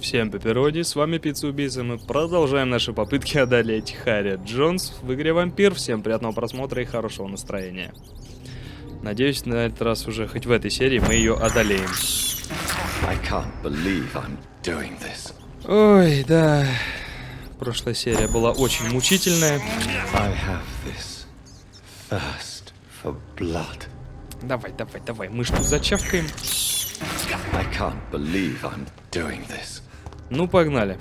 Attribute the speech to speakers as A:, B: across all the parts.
A: Всем пепперони, с вами Пицца-убийца, мы продолжаем наши попытки одолеть Харриет Джонс в игре Вампир. Всем приятного просмотра и хорошего настроения. Надеюсь, на этот раз уже хоть в этой серии мы ее одолеем. Ой, да. Прошлая серия была очень мучительная. Давай, мышку зачавкаем. Ну, погнали.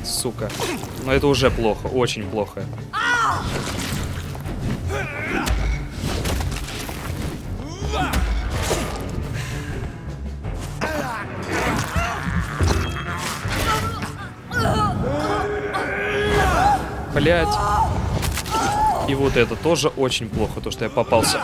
A: Сука. Но это уже плохо, очень плохо. Блять. И вот это тоже очень плохо, то, что я попался.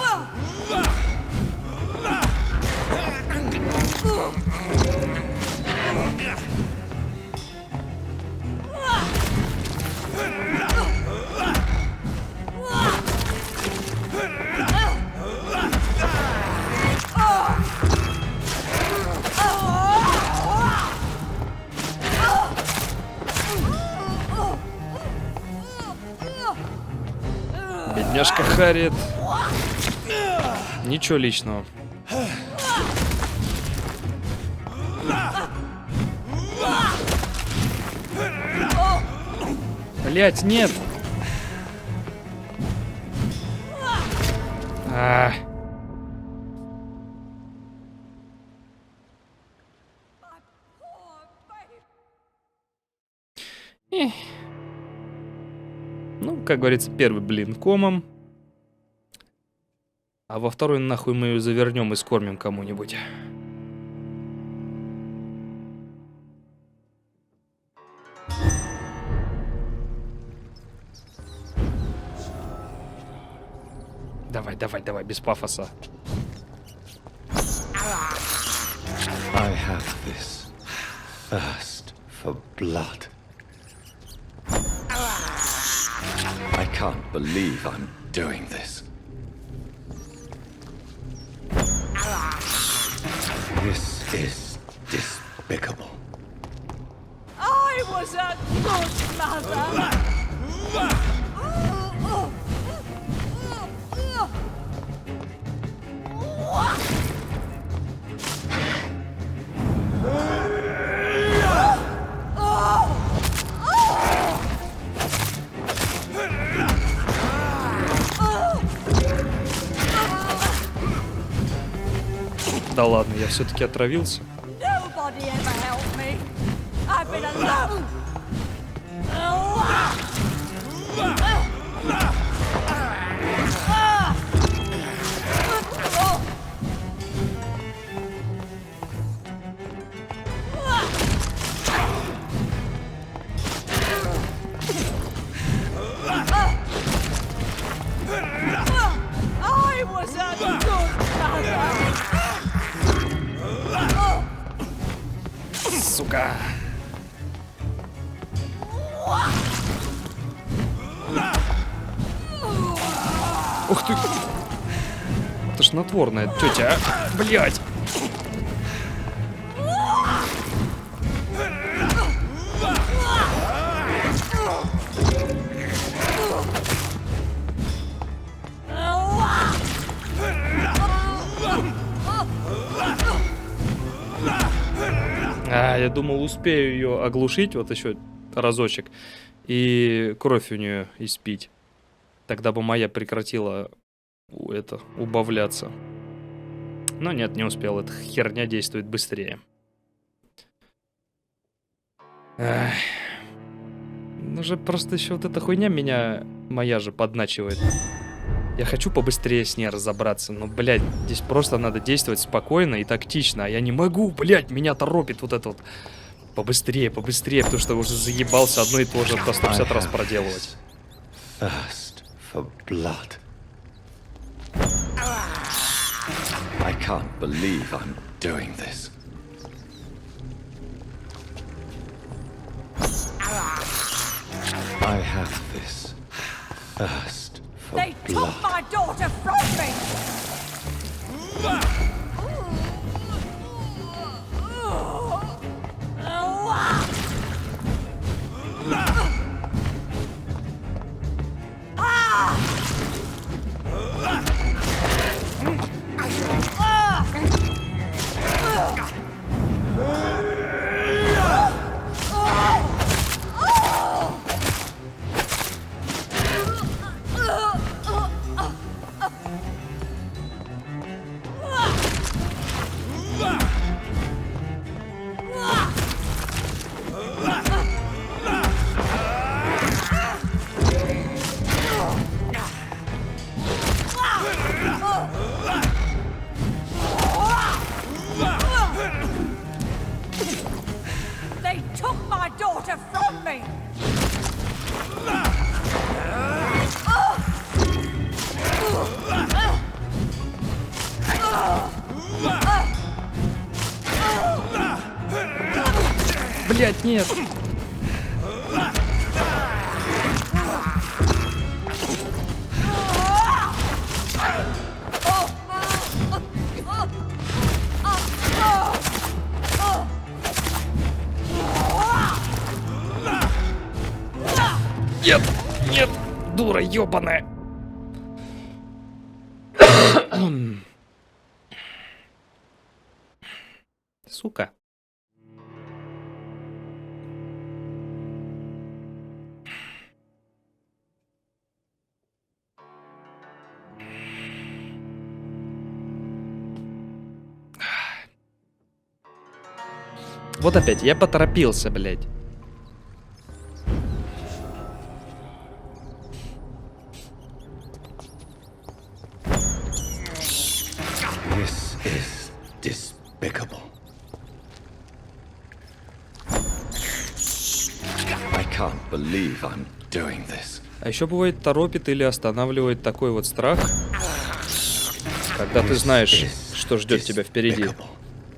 A: Бедняжка Харриет. Ничего личного. Блять, нет. Ну, как говорится, первый блин комом. А во второй нахуй мы ее завернем и скормим кому-нибудь. Давай, без пафоса.
B: I have this thirst for blood. I can't believe I'm doing this. This is despicable.
C: I was a good mother.
A: Да ладно, я все-таки отравился. Сука. Ух ты. Тошнотворная тетя, а? Блять. Я думал, успею ее оглушить, вот еще разочек, и кровь у нее испить. Тогда бы моя прекратила убавляться. Но нет, не успел, эта херня действует быстрее. Ну же просто еще вот эта хуйня моя же подначивает. Я хочу побыстрее с ней разобраться, но, блядь, здесь просто надо действовать спокойно и тактично, а я не могу, блядь, меня торопит вот это вот. Побыстрее, потому что уже заебался одно и то же по 150 раз проделывать.
B: I can't believe I'm doing this. I have this thirst for blood.
C: They took my daughter from me!
A: нет. Нет, нет, дура ёбаная. Сука. Вот опять, я поторопился, блядь.
B: This is despicable. I can't believe I'm doing this.
A: А еще бывает торопит или останавливает такой вот страх, когда ты знаешь, что ждет тебя впереди.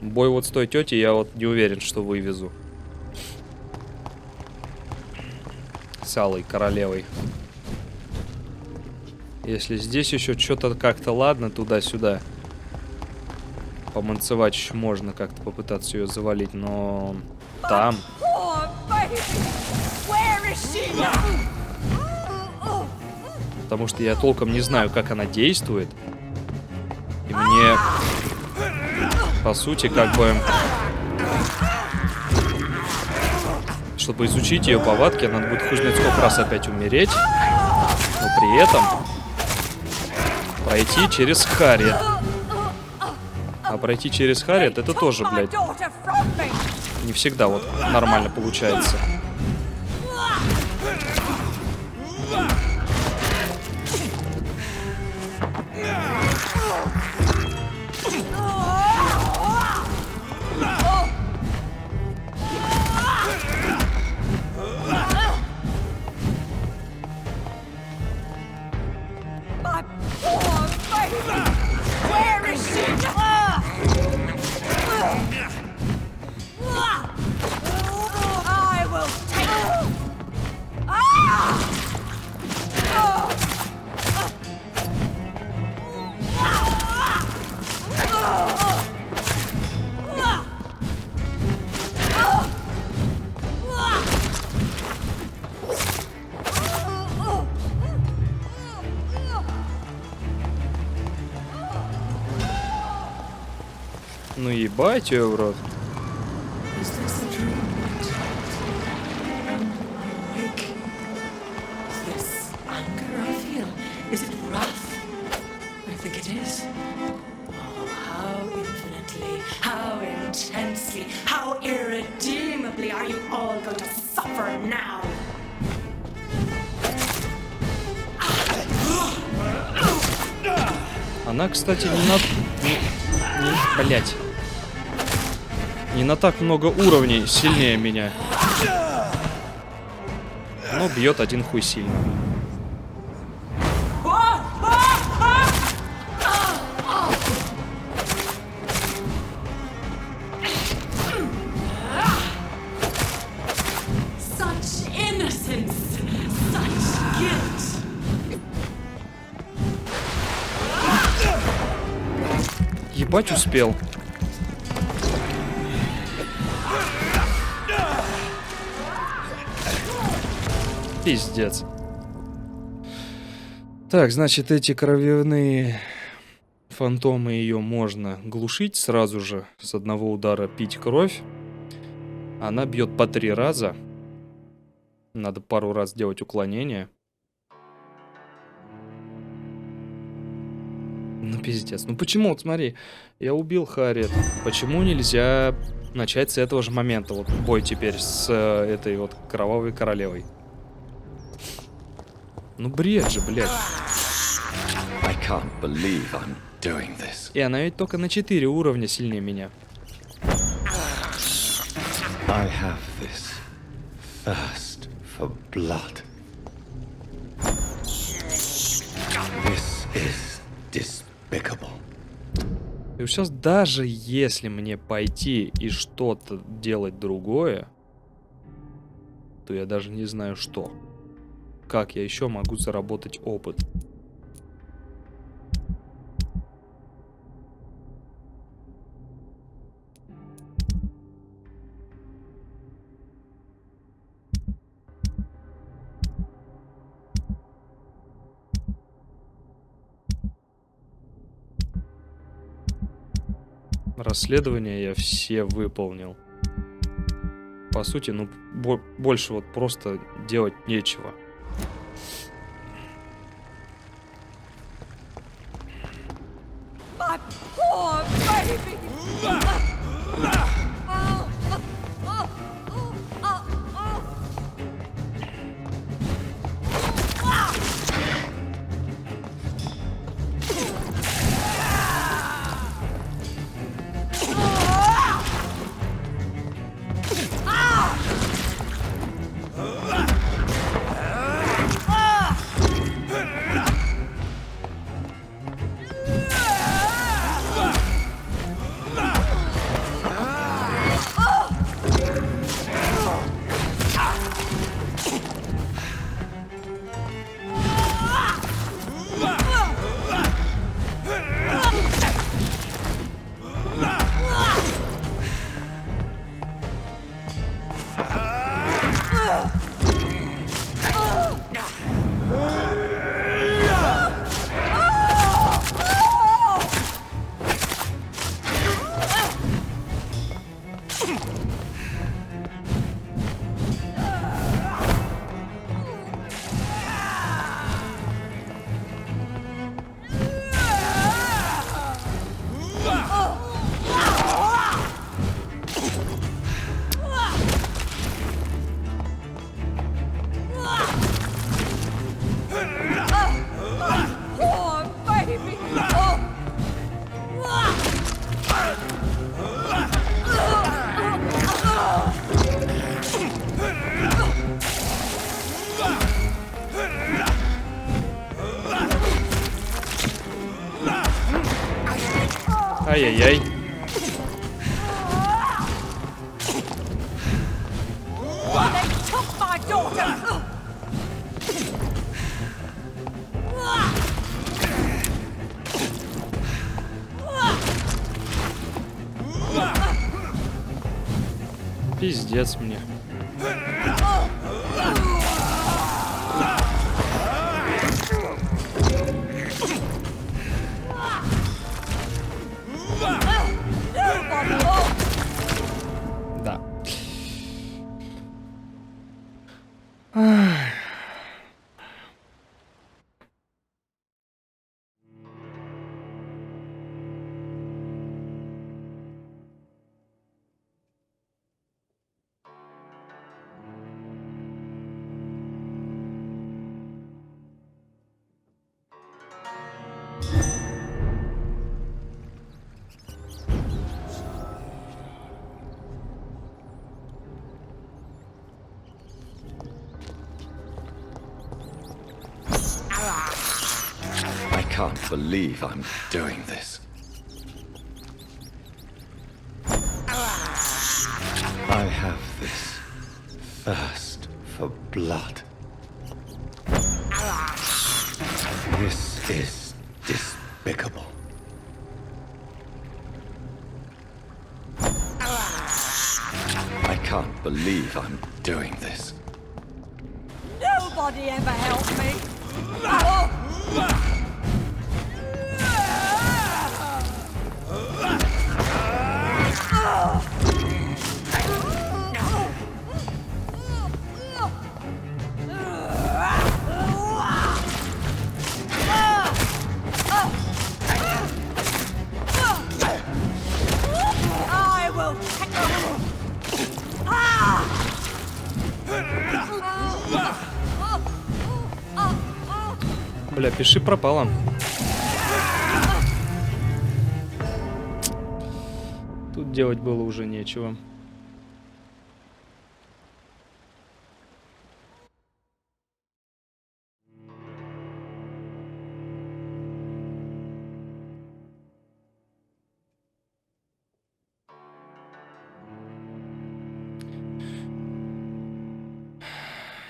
A: Бой вот с той тетей я вот не уверен, что вывезу. С алой королевой. Если здесь еще что-то как-то ладно, туда-сюда. Поманцевать еще можно как-то попытаться ее завалить, но там... Потому что я толком не знаю, как она действует. И мне, по сути, как бы... Чтобы изучить ее повадки, надо будет хуй знает сколько раз опять умереть. Но при этом пройти через Харриет. А пройти через Харриет это тоже, блядь, не всегда вот нормально получается. Ну ебать её в рот. Она, кстати, блять. Не на так много уровней сильнее меня. Но бьет один хуй сильно. Ебать успел. Пиздец. Так, значит, эти кровяные фантомы ее можно глушить сразу же. С одного удара пить кровь. Она бьет по 3 раза. Надо пару раз делать уклонение. Ну, пиздец. Ну, почему? Вот смотри, я убил Харриет. Почему нельзя начать с этого же момента? Вот бой теперь с этой вот кровавой королевой. Ну, бред же, блядь.
B: I can't believe I'm doing this.
A: И она ведь только на 4 уровня сильнее меня.
B: I have this thirst for blood. This is despicable.
A: И вот сейчас даже если мне пойти и что-то делать другое, работу, я даже не знаю что. Как я еще могу заработать опыт? Расследования я все выполнил. По сути, ну, больше вот просто делать нечего.
C: My poor baby! Poor baby!
A: Ай-яй-яй.
C: They took my daughter!
A: Пиздец мне. Да. Ах.
B: I can't believe I'm doing this. I have this thirst for blood. This is despicable. I can't believe I'm doing this.
C: Nobody ever helped me! I will take
A: Бля, пиши пропало. Тут делать было уже нечего.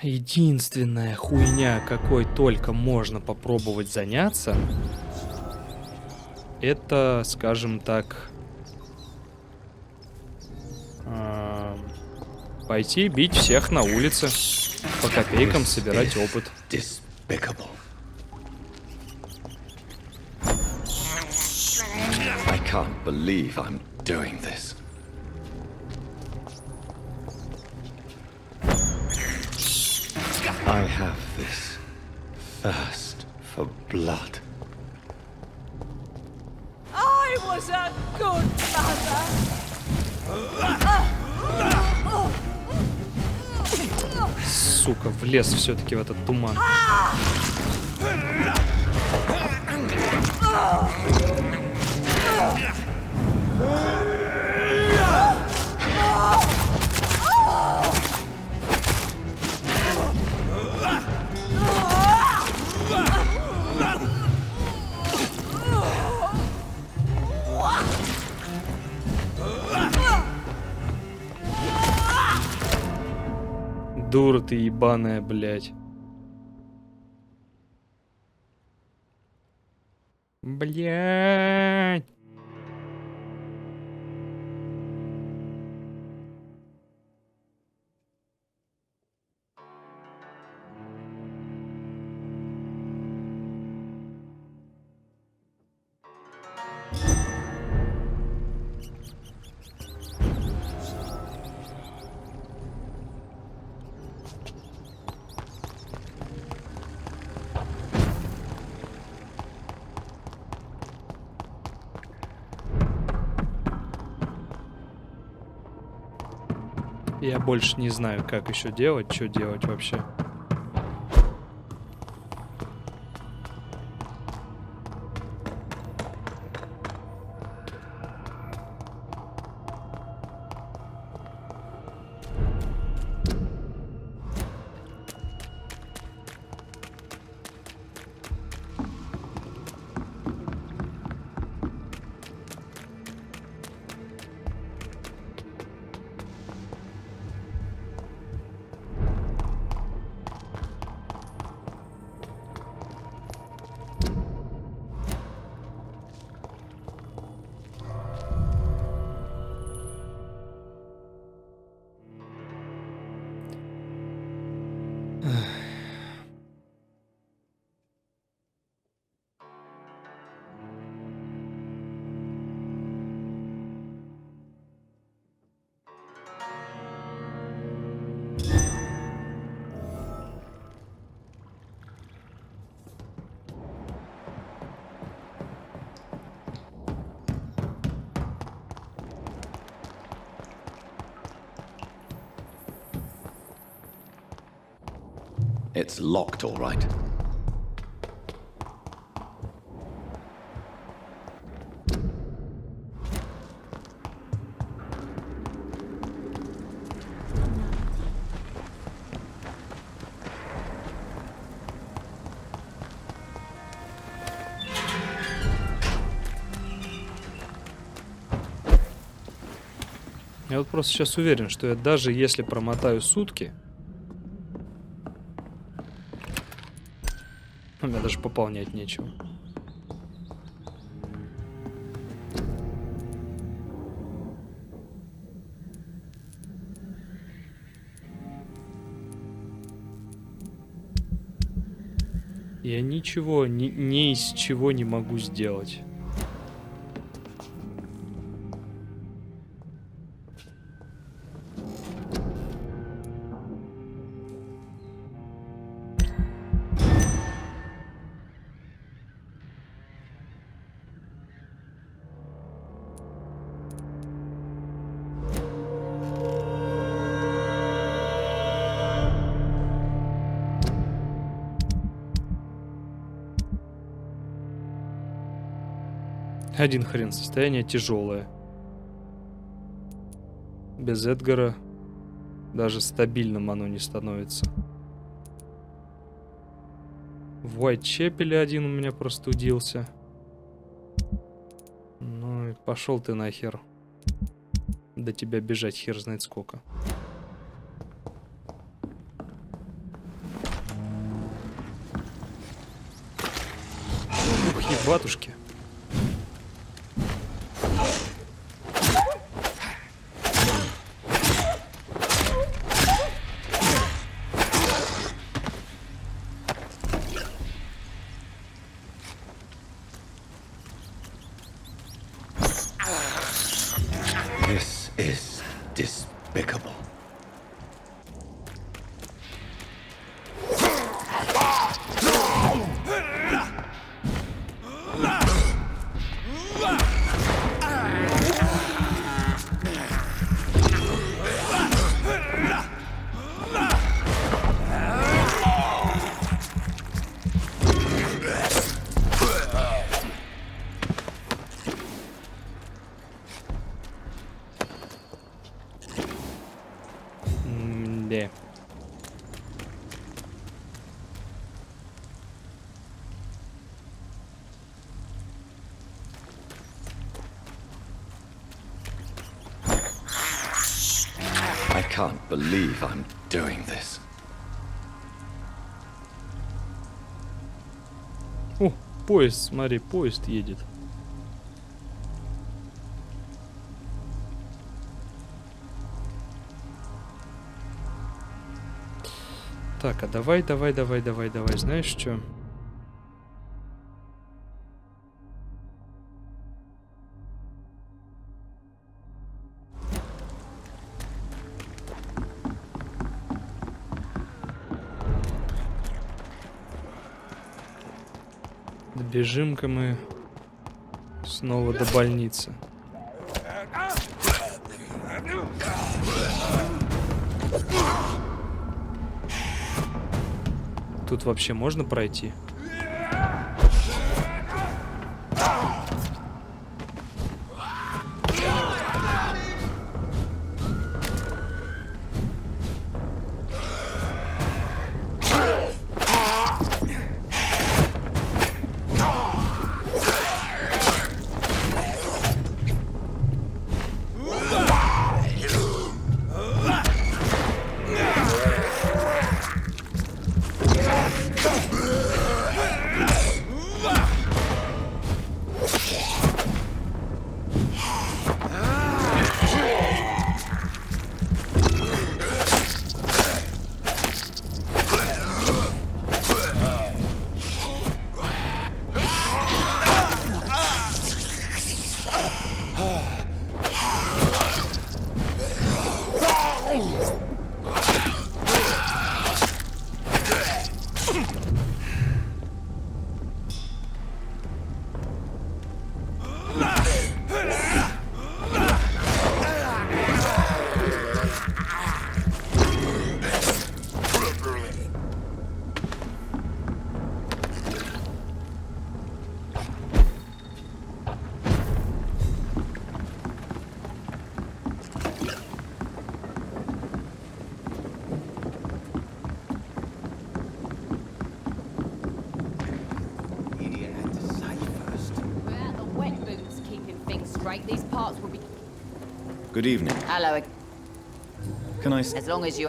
A: Единственная хуйня, какой только можно попробовать заняться, это, скажем так, пойти бить всех на улице, по копейкам собирать опыт.
B: Despicable. I can't believe I'm doing this. I have this thirst for blood.
C: I was a good mother.
A: Сука, влез все-таки в этот туман. Дура ты ебаная, блядь. Блядь. Я больше не знаю, как еще делать, что делать вообще.
B: It's locked, all right.
A: Я вот просто сейчас уверен, что я даже если промотаю сутки, у меня даже пополнять нечего. Я ничего, ни из чего не могу сделать. Один хрен, состояние тяжелое. Без Эдгара даже стабильным оно не становится. В Уайтчепеле один у меня простудился. Ну и пошел ты нахер. До тебя бежать хер знает сколько. И батушки.
B: This is despicable.
A: Да.
B: I can't believe I'm doing this.
A: О, поезд, смотри, поезд едет. Так, а давай, знаешь что? Добежим-ка мы снова до больницы. Тут вообще можно пройти?
D: These parts will be.
E: Good evening.
D: Hello.
E: Can I...
D: As long as you.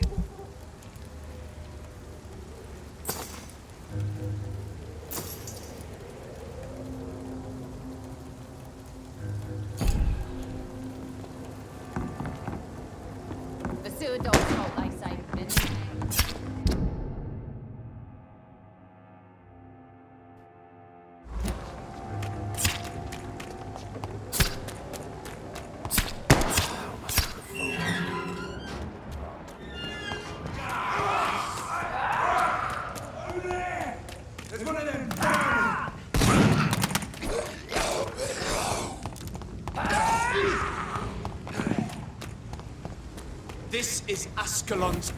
D: The sewer dog's fault, they say.
F: This is Ascalon's.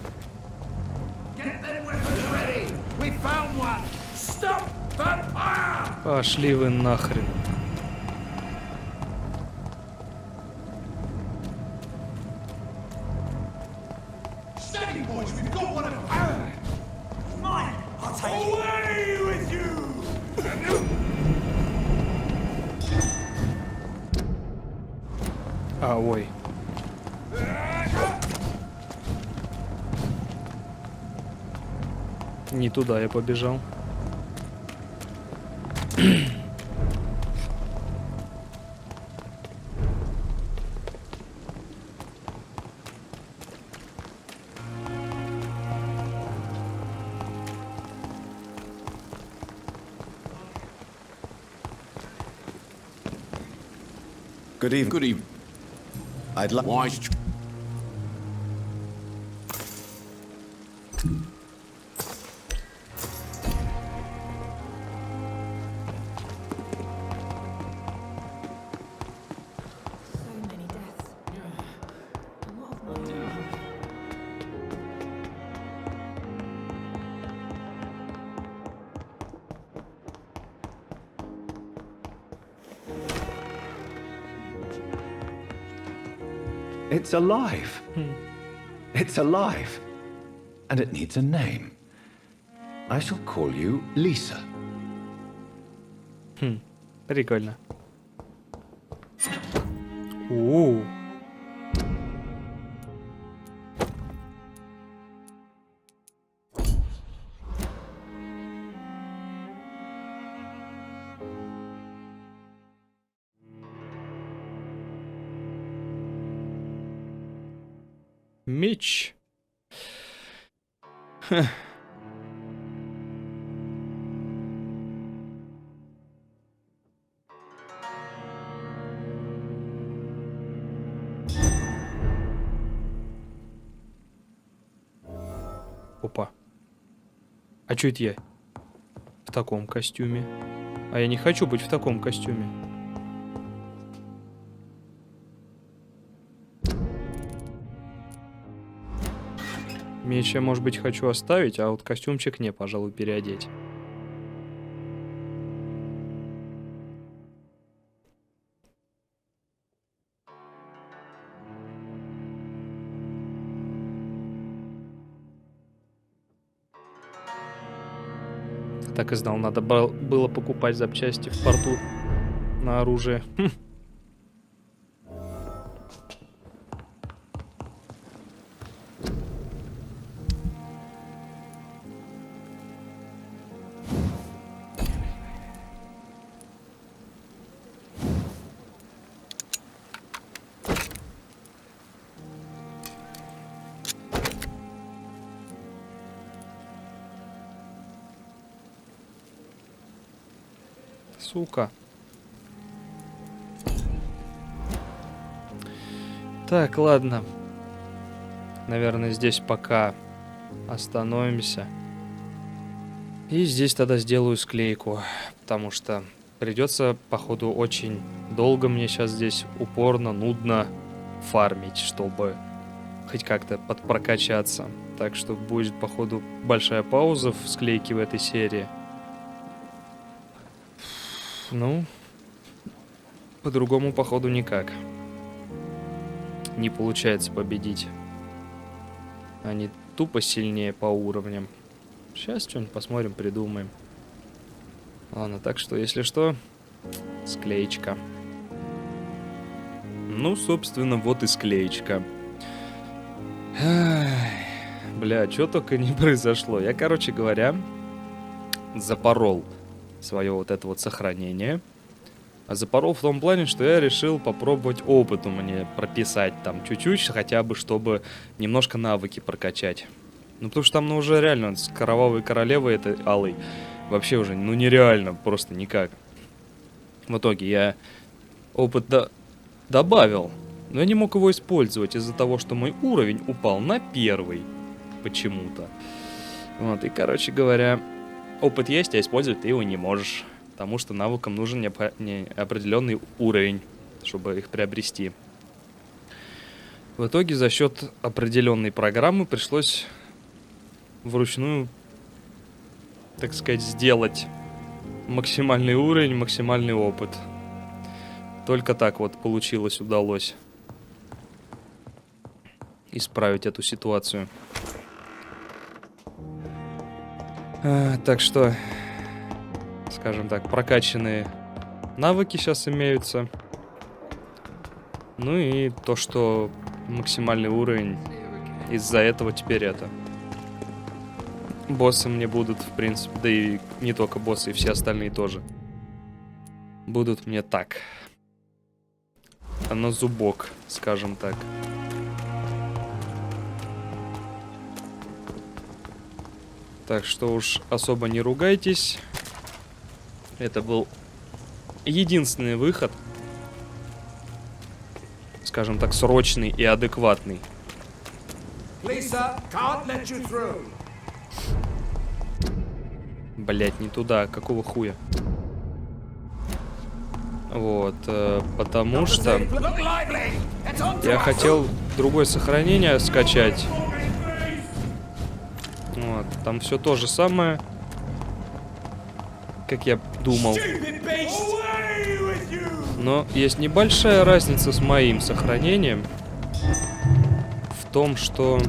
F: Get them weapons ready. We found one. Stop that fire.
A: Пошли вы нахрен.
F: Steady, boys. We've got one of them. Mine. I'll take it. Away with you.
A: А, ой. Не туда я побежал.
E: Good evening.
F: Good evening.
E: I'd like.
F: Wise.
C: So many deaths. A lot of money.
B: It's alive. It's alive. And it needs a name. I shall call you Lisa.
A: Прикольно. У-у-у. Меч. Ха. Опа. А чё это я? В таком костюме. А я не хочу быть в таком костюме. Меч я, может быть, хочу оставить, а вот костюмчик не, пожалуй, переодеть. Так и знал, надо было покупать запчасти в порту на оружие. Сука. Так, ладно. Наверное, здесь пока остановимся. И здесь тогда сделаю склейку. Потому что придется, походу, очень долго мне сейчас здесь упорно, нудно фармить, чтобы хоть как-то подпрокачаться. Так что будет, походу, большая пауза в склейке в этой серии. Ну, по-другому, походу, никак. Не получается победить. Они тупо сильнее по уровням. Сейчас что-нибудь посмотрим, придумаем. Ладно, так что, если что, склеечка. Ну, собственно, вот и склеечка. Бля, что только не произошло. Я, короче говоря, запорол свое вот это вот сохранение. А запорол в том плане, что я решил попробовать опыту мне прописать там чуть-чуть, хотя бы, чтобы немножко навыки прокачать. Ну, потому что там, ну, уже реально с кровавой королевой этой алой вообще уже, ну, нереально, просто никак. В итоге я опыт добавил, но я не мог его использовать из-за того, что мой уровень упал на 1 почему-то. Вот, и, короче говоря, опыт есть, а использовать ты его не можешь. Потому что навыкам нужен определенный уровень, чтобы их приобрести. В итоге за счет определенной программы пришлось вручную, так сказать, сделать максимальный уровень, максимальный опыт. Только так вот получилось, удалось исправить эту ситуацию. Так что, скажем так, прокачанные навыки сейчас имеются. Ну и то, что максимальный уровень, из-за этого теперь это. Боссы мне будут, в принципе, да и не только боссы, и все остальные тоже. Будут мне так. На зубок, скажем так. Так что уж особо не ругайтесь. Это был единственный выход. скажем так, срочный и адекватный.
F: Lisa, can't let you through.
A: Блять, не туда, какого хуя? Вот, потому что
F: Look lively. It's on
A: я
F: to us.
A: хотел другое сохранение скачать. Вот, там все то же самое, как я думал.
F: Stupid beast. Away with you.
A: Но есть небольшая разница с моим сохранением в том, что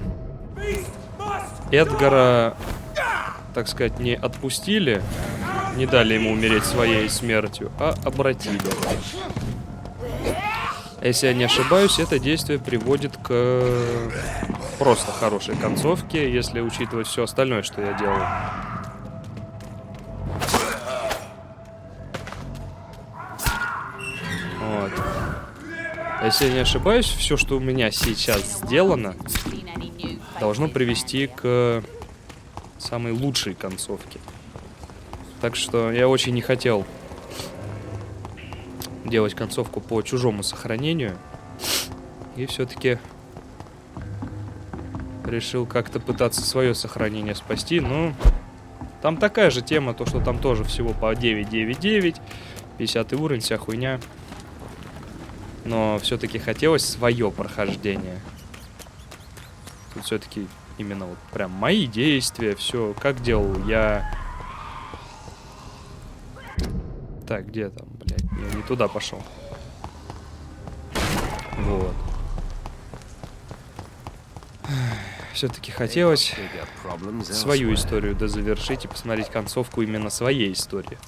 F: Beast must.
A: Эдгара, так сказать, не отпустили, не дали ему умереть своей смертью, а обратили. Если я не ошибаюсь, это действие приводит к просто хорошей концовке, если учитывать все остальное, что я делал. Вот. Если я не ошибаюсь, все, что у меня сейчас сделано,
D: Seen any new
A: должно привести к самой лучшей концовке. Так что я очень не хотел делать концовку по чужому сохранению. И все-таки решил как-то пытаться свое сохранение спасти. Но там такая же тема, то что там тоже всего по 9.9.9, 50 уровень, вся хуйня. Но все-таки хотелось свое прохождение. Тут все-таки именно вот прям мои действия, все как делал я. Так, где там, блядь? Я не туда пошел. Вот. Все-таки хотелось свою историю дозавершить и посмотреть концовку именно своей истории.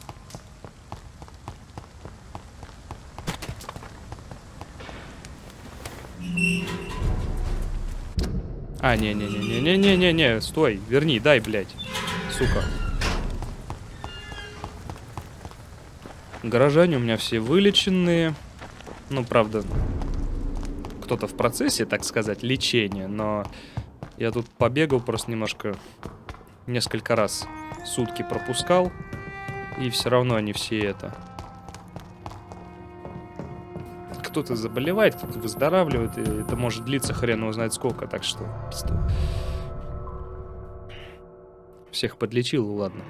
A: А, не-не-не-не-не-не-не, стой, верни, дай, блядь, сука. Горожане у меня все вылеченные. Ну, правда, кто-то в процессе, так сказать, лечения, но я тут побегал просто немножко, несколько раз сутки пропускал, и все равно они все это... Кто-то заболевает, кто-то выздоравливает, и это может длиться хрен его знает сколько, так что... Всех подлечил, ладно.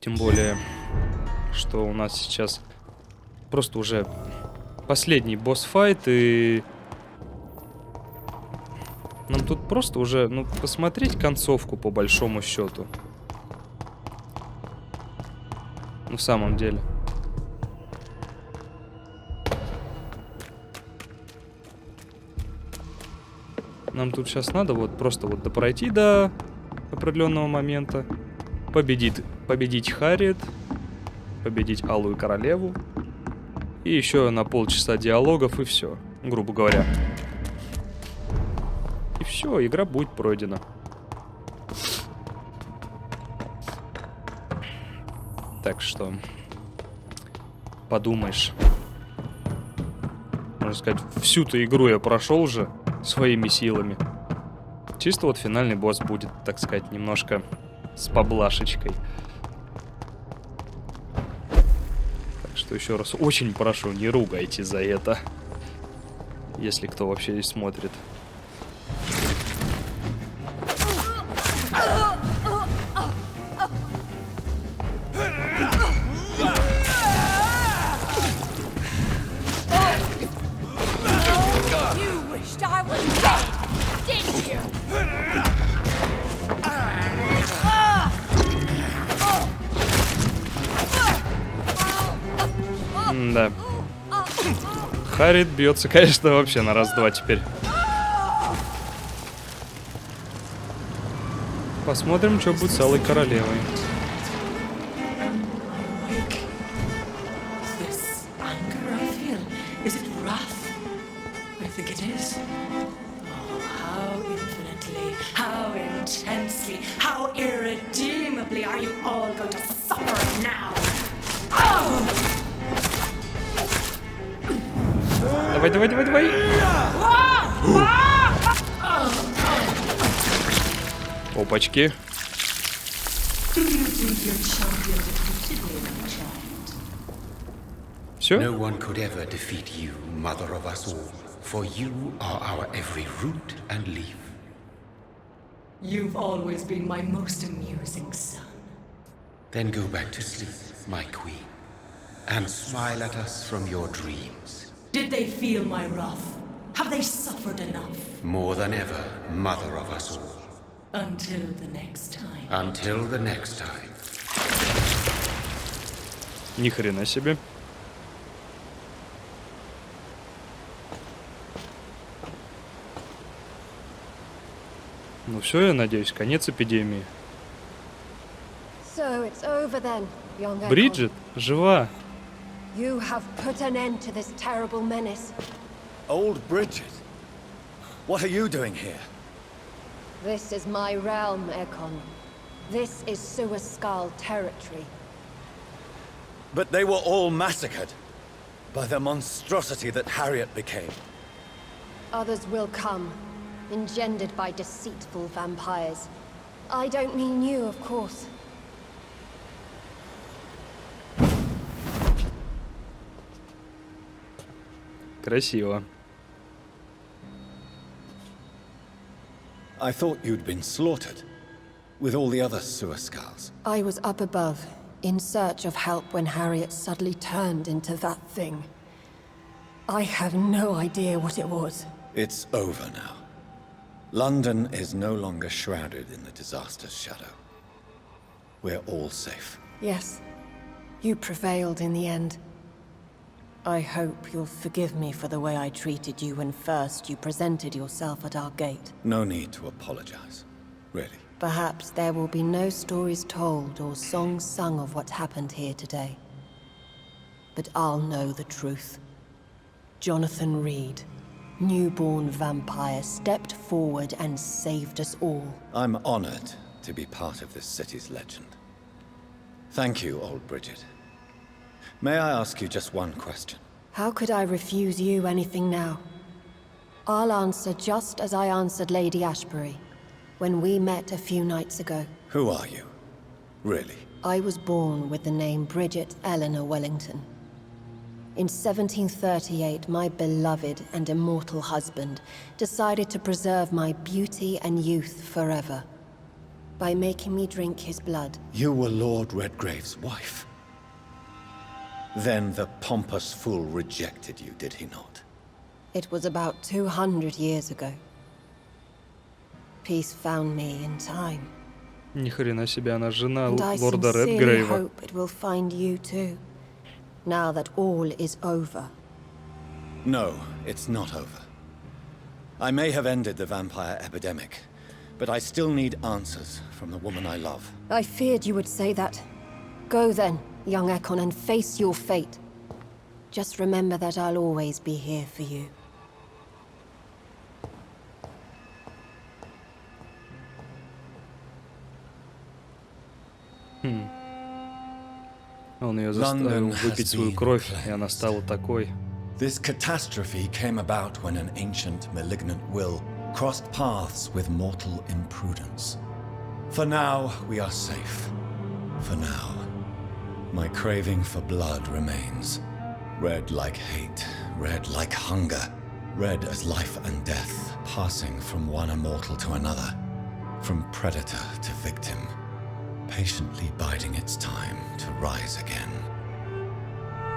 A: Тем более, что у нас сейчас просто уже последний босс-файт, и нам тут просто уже, ну, посмотреть концовку по большому счету. Ну, в самом деле. Нам тут сейчас надо вот просто вот допройти до определенного момента. Победить Харриет, победить Алую Королеву. И еще на полчаса диалогов, и все, грубо говоря. И все, игра будет пройдена. Так что, подумаешь. Можно сказать, всю-то игру я прошел уже своими силами. Чисто вот финальный босс будет, так сказать, немножко с поблашечкой. Так что еще раз очень прошу, не ругайте за это. Если кто вообще смотрит.
D: You wished I was dead, didn't you?
A: Да. Харриет бьется, конечно, вообще на раз-два теперь. Посмотрим, что будет с Алой Королевой.
G: This anger I feel, is it wrath? I think it is. Oh, how infinitely, how intensely, how irredeemably are you all going to suffer now?
A: Давай, давай, давай, давай. Опачки.
G: Do you think your champion defeated me, my child?
A: Все?
H: No one could ever defeat you, mother of us all, for you are our every root and leaf.
G: You've always been my most amusing son.
H: Then go back to sleep, my queen, and smile at us from your dreams.
G: Did they feel my wrath? Have they suffered enough?
H: More than ever, mother of us all.
G: Until the next time.
H: Until the next time.
A: Ни хрена себе. Ну все, я надеюсь, конец эпидемии.
D: So it's over then, young Echo.
A: Бриджит жива.
D: You have put an end to this terrible menace.
E: Old Bridget? What are you doing here?
D: This is my realm, Ekon. This is Suascal territory.
E: But they were all massacred by the monstrosity that Harriet became.
D: Others will come, engendered by deceitful vampires. I don't mean you, of course.
A: Красиво.
E: I thought you'd been slaughtered, with all the other Suascals.
D: I was up above, in search of help when Harriet suddenly turned into that thing. I have no idea what it was.
E: It's over now. London is no longer shrouded in the disaster's shadow. We're all safe.
D: Yes, you prevailed in the end. I hope you'll forgive me for the way I treated you when first you presented yourself at our gate.
E: No need to apologize, really.
D: Perhaps there will be no stories told or songs sung of what happened here today. But I'll know the truth. Jonathan Rid, newborn vampire, stepped forward and saved us all.
E: I'm honored to be part of this city's legend. Thank you, old Bridget. May I ask you just one question?
D: How could I refuse you anything now? I'll answer just as I answered Lady Ashbury when we met a few nights ago.
E: Who are you? Really?
D: I was born with the name Bridget Eleanor Wellington. In 1738, my beloved and immortal husband decided to preserve my beauty and youth forever by making me drink his blood.
E: You were Lord Redgrave's wife. Then the pompous fool rejected you, did he not?
D: It was about 200 years ago. Peace found me in time.
A: Ни хрена себе, она жена
D: And I
A: лорда
D: sincerely
A: Редгрейва.
D: hope it will find you too. Now that all is over.
E: No, it's not over. I may have ended the vampire epidemic, but I still need answers from the woman I love.
D: I feared you would say that. Go then, young Ekon, and face your fate. Just remember that I'll always be here for you.
A: Он ее заставил выпить свою кровь, и она стала такой.
E: This catastrophe came about when an ancient, malignant will crossed paths with mortal imprudence. For now, we are safe. For now. My craving for blood remains. Red like hate, red like hunger. Red as life and death, passing from one immortal to another. From predator to victim. Patiently biding its time to rise again.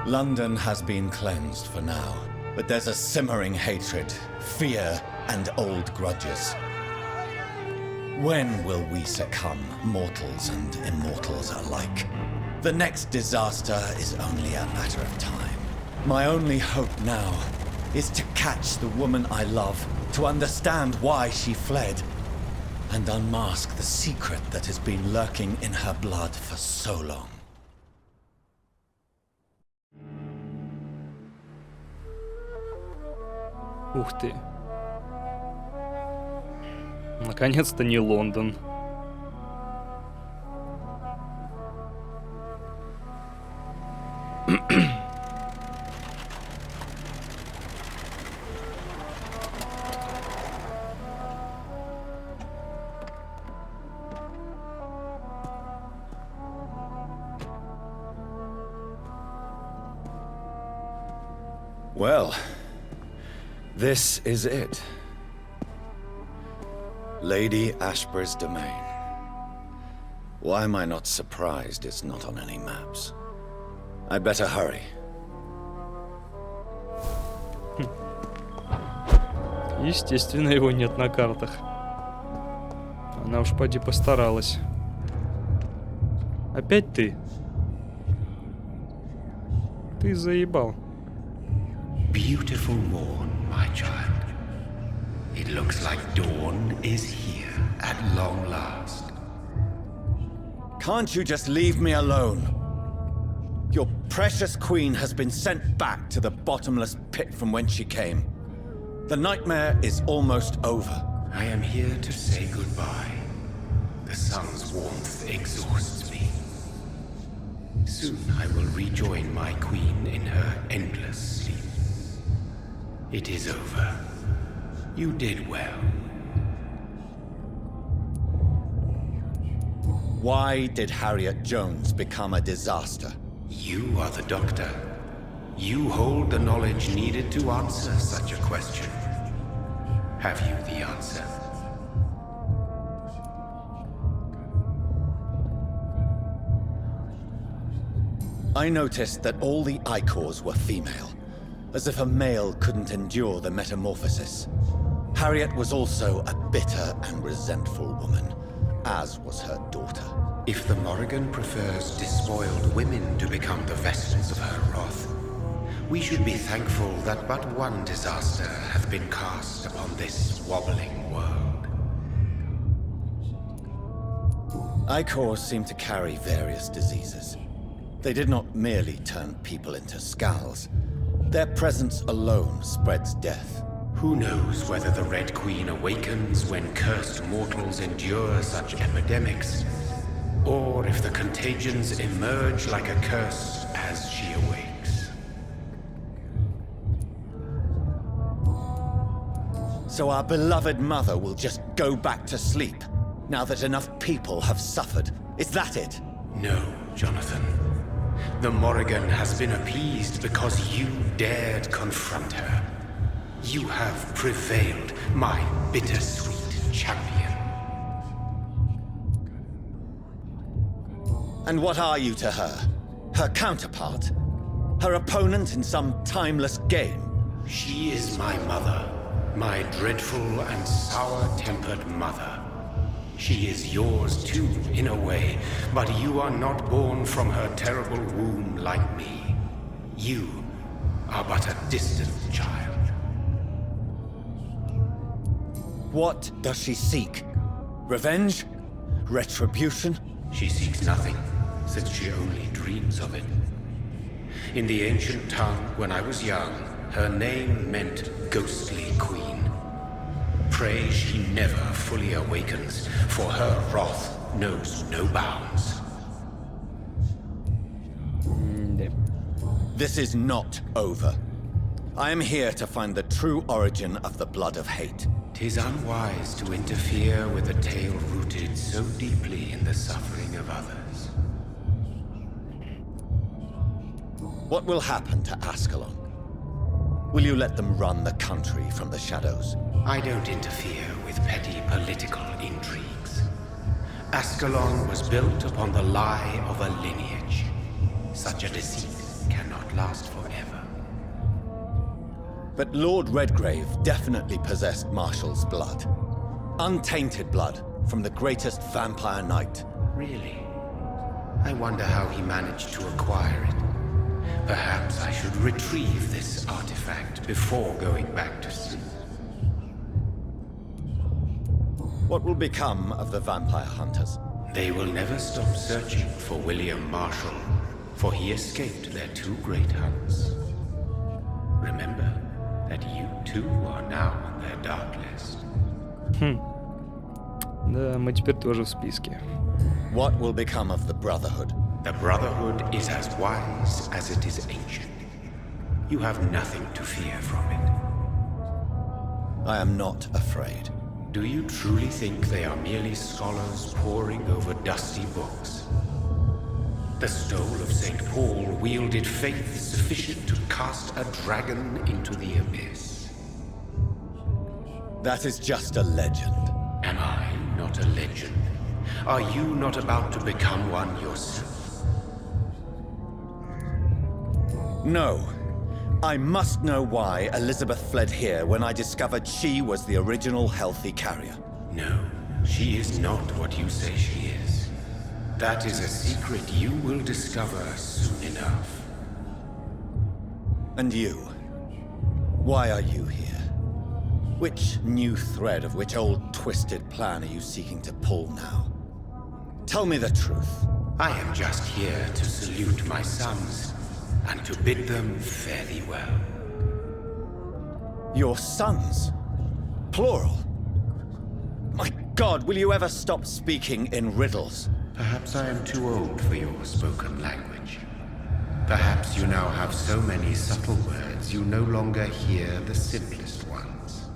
E: London has been cleansed for now, but there's a simmering hatred, fear, and old grudges. When will we succumb, mortals and immortals alike? The next disaster is only a matter of time. My only hope now is to catch the woman I love, to understand why she fled, and unmask the secret that has been lurking in her blood for so long.
A: Ух ты. Наконец-то не Лондон.
E: Well, this is it. Lady Ashbur's domain. Why am I not surprised it's not on any maps? I'd better hurry.
A: Естественно, его нет на картах. Она уж поди постаралась. Опять ты? Ты заебал.
H: Beautiful morn, my child. It looks like dawn is here at long last.
E: Can't you just leave me alone? Your precious queen has been sent back to the bottomless pit from whence she came. The nightmare is almost over.
H: I am here to say goodbye. The sun's warmth exhausts me. Soon I will rejoin my queen in her endless sleep. It is over. You did well.
E: Why did Harriet Jones become a disaster?
H: You are the doctor. You hold the knowledge needed to answer such a question. Have you the answer?
E: I noticed that all the Icors were female, as if a male couldn't endure the metamorphosis. Harriet was also a bitter and resentful woman, as was her daughter.
H: If the Morrigan prefers despoiled women to become the vessels of her wrath, we should be thankful that but one disaster hath been cast upon this wobbling world.
E: Icors seem to carry various diseases. They did not merely turn people into skulls. Their presence alone spreads death.
H: Who knows whether the Red Queen awakens when cursed mortals endure such epidemics, or if the contagions emerge like a curse as she awakes.
E: So our beloved mother will just go back to sleep, now that enough people have suffered. Is that it?
H: No, Jonathan. The Morrigan has been appeased because you dared confront her. You have prevailed, my bittersweet champion.
E: And what are you to her? Her counterpart? Her opponent in some timeless game?
H: She is my mother, my dreadful and sour-tempered mother. She is yours too, in a way, but you are not born from her terrible womb like me. You are but a distant child.
E: What does she seek? Revenge? Retribution?
H: She seeks nothing, since she only dreams of it. In the ancient tongue, when I was young, her name meant Ghostly Queen. Pray she never fully awakens, for her wrath knows no bounds.
E: This is not over. I am here to find the true origin of the blood of hate.
H: 'Tis unwise to interfere with a tale rooted so deeply in the suffering of others.
E: What will happen to Ascalon? Will you let them run the country from the shadows?
H: I don't interfere with petty political intrigues. Ascalon was built upon the lie of a lineage. Such a deceit cannot last forever.
E: But Lord Redgrave definitely possessed Marshall's blood. Untainted blood from the greatest vampire knight.
H: Really? I wonder how he managed to acquire it. Perhaps I should retrieve this artifact before going back to sleep.
E: What will become of the vampire hunters?
H: They will never stop searching for William Marshall, for he escaped their two great hunts. Remember that you too are now on their dark list.
A: Да, мы теперь тоже в списке.
E: What will become of the Brotherhood?
H: The Brotherhood is as wise as it is ancient. You have nothing to fear from it.
E: I am not afraid.
H: Do you truly think they are merely scholars poring over dusty books? The stole of St. Paul wielded faith sufficient to cast a dragon into the abyss.
E: That is just a legend.
H: Am I not a legend? Are you not about to become one yourself?
E: No. I must know why Elizabeth fled here when I discovered she was the original healthy carrier.
H: No, she is not what you say she is. That is a secret you will discover soon enough.
E: And you? Why are you here? Which new thread of which old twisted plan are you seeking to pull now? Tell me the truth.
H: I am just here to salute my sons, and to bid them fare thee well.
E: Your sons? Plural? My God, will you ever stop speaking in riddles?
H: Perhaps I am too old for your spoken language. Perhaps you now have so many subtle words you no longer hear the simplest ones.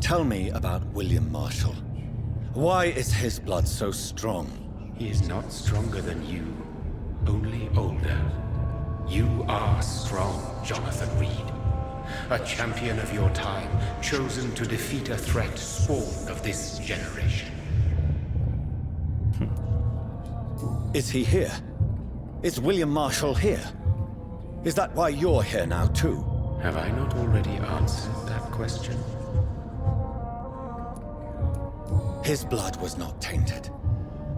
E: Tell me about William Marshall. Why is his blood so strong?
H: He is not stronger than you, only older. You are strong, Jonathan Reid. A champion of your time, chosen to defeat a threat spawned of this generation.
E: Is he here? Is William Marshall here? Is that why you're here now, too?
H: Have I not already answered that question?
E: His blood was not tainted.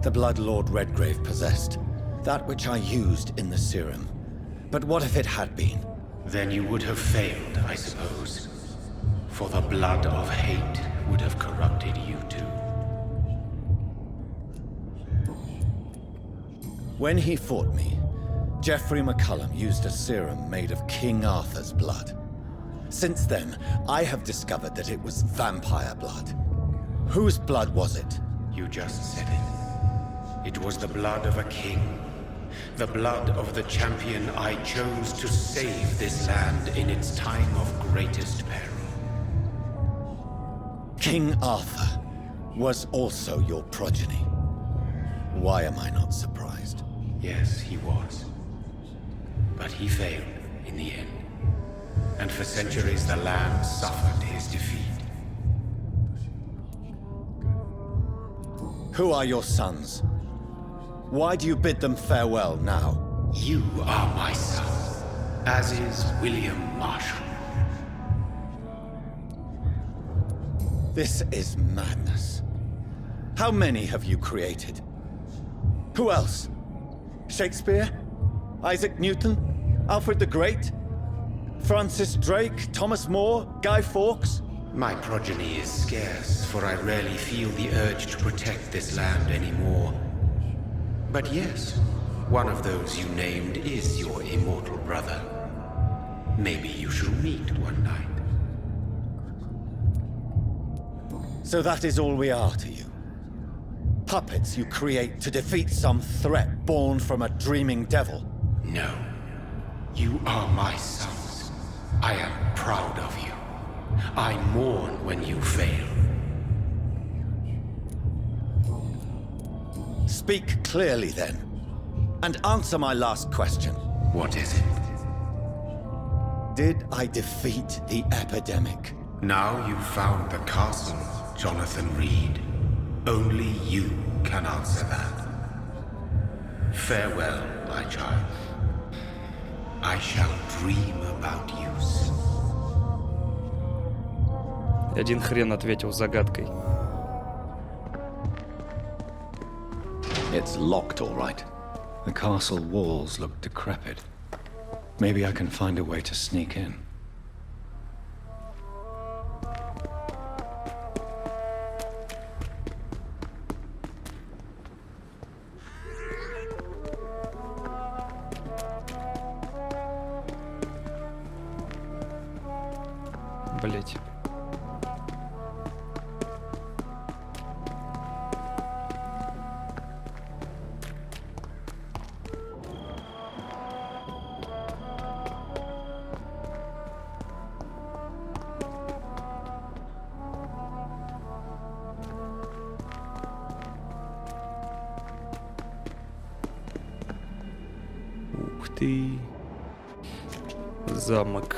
E: The blood Lord Redgrave possessed. That which I used in the serum. But what if it had been?
H: Then you would have failed, I suppose. For the blood of hate would have corrupted you too.
E: When he fought me, Geoffrey McCullum used a serum made of King Arthur's blood. Since then, I have discovered that it was vampire blood. Whose blood was it?
H: You just said it. It was the blood of a king. The blood of the champion I chose to save this land in its time of greatest peril.
E: King Arthur was also your progeny. Why am I not surprised?
H: Yes, he was. But he failed in the end. And for centuries the land suffered his defeat.
E: Who are your sons? Why do you bid them farewell now?
H: You are my son, as is William Marshall.
E: This is madness. How many have you created? Who else? Shakespeare? Isaac Newton? Alfred the Great? Francis Drake? Thomas More? Guy Fawkes?
H: My progeny is scarce, for I rarely feel the urge to protect this land anymore. But yes, one of those you named is your immortal brother. Maybe you shall meet one night.
E: So that is all we are to you? Puppets you create to defeat some threat born from a dreaming devil?
H: No. You are my sons. I am proud of you. I mourn when you fail.
E: Speak clearly then, and answer my last question.
H: What is it?
E: Did I defeat the epidemic?
H: Now you've found the castle, Jonathan Reid. Only you can answer that. Farewell, my child. I shall dream about you soon.
A: Один хрен ответил загадкой.
B: It's locked, all right. The castle walls look decrepit. Maybe I can find a way to sneak in.
A: Блять. Ух ты. Замок.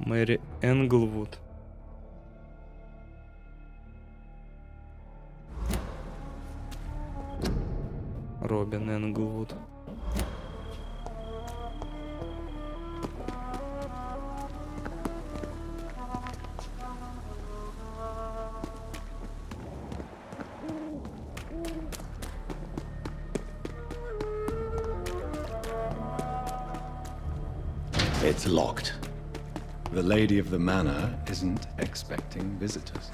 A: Мэри Энглвуд. Робин Энглвуд.
B: It's locked. The lady of the manor isn't expecting visitors.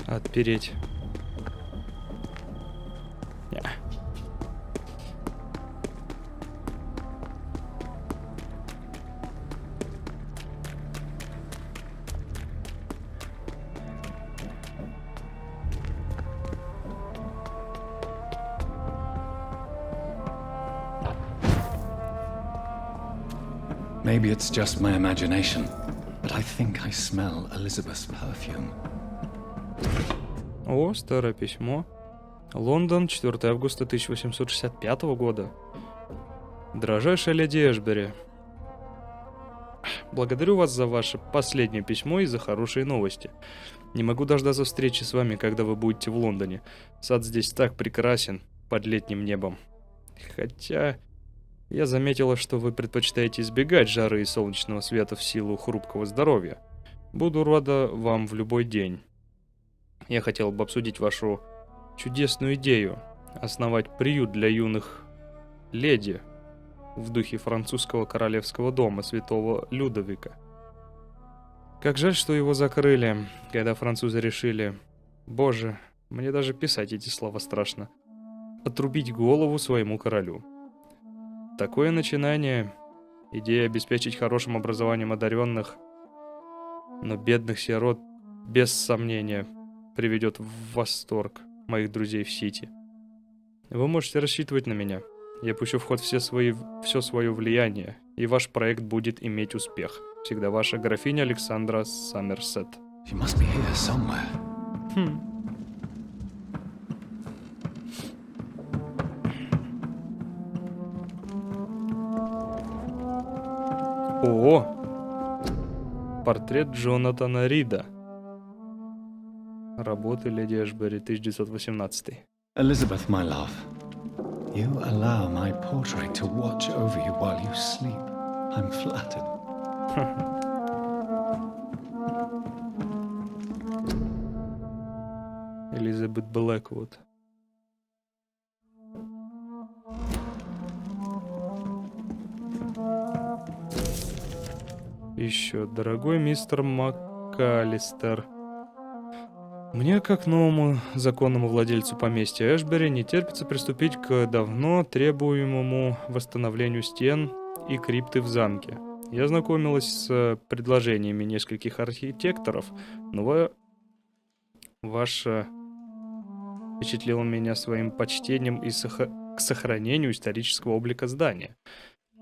A: Отпереть. Не.
B: Maybe it's just my imagination, but I think I smell Elizabeth's perfume.
A: О, старое письмо. Лондон, 4 августа 1865 года. Дорожайшая леди Эшбери, благодарю вас за ваше последнее письмо и за хорошие новости. Не могу дождаться встречи с вами, когда вы будете в Лондоне. Сад здесь так прекрасен, под летним небом. Хотя я заметила, что вы предпочитаете избегать жары и солнечного света в силу хрупкого здоровья. Буду рада вам в любой день. Я хотел бы обсудить вашу чудесную идею основать приют для юных леди в духе французского королевского дома святого Людовика. Как жаль, что его закрыли, когда французы решили, боже, мне даже писать эти слова страшно, отрубить голову своему королю. Такое начинание, идея обеспечить хорошим образованием одаренных, но бедных сирот, без сомнения, приведет в восторг моих друзей в Сити. Вы можете рассчитывать на меня. Я пущу в ход все свое влияние, и ваш проект будет иметь успех. Всегда ваша графиня Александра Саммерсет.
B: She must be here somewhere.
A: О! Портрет Джонатана Рида. Работы леди Эшбери, 1918.
B: Elizabeth, my love, you allow my portrait to watch over you while you sleep. I'm flattered.
A: Элизабет Блэквуд. Еще, дорогой мистер МакАлистер, мне, как новому законному владельцу поместья Эшбери, не терпится приступить к давно требуемому восстановлению стен и крипты в замке. Я знакомилась с предложениями нескольких архитекторов, но ваше впечатлило меня своим почтением и к сохранению исторического облика здания.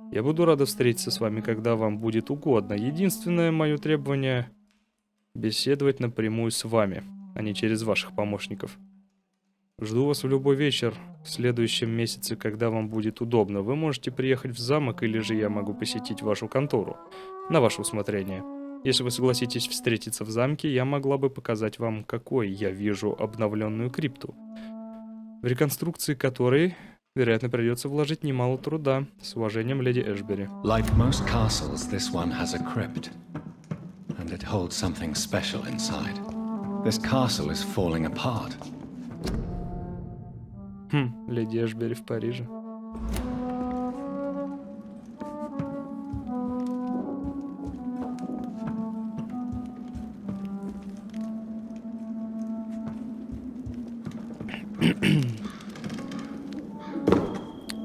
A: Я буду рада встретиться с вами, когда вам будет угодно. Единственное мое требование — беседовать напрямую с вами, а не через ваших помощников. Жду вас в любой вечер в следующем месяце, когда вам будет удобно. Вы можете приехать в замок, или же я могу посетить вашу контору. На ваше усмотрение. Если вы согласитесь встретиться в замке, я могла бы показать вам, какой я вижу обновленную крипту, в реконструкции которой, вероятно, придется вложить немало труда. С уважением, леди Эшбери.
B: Like most castles, this one has a crypt, and it holds something special inside. This castle is falling apart.
A: Леди Эшбери в Париже.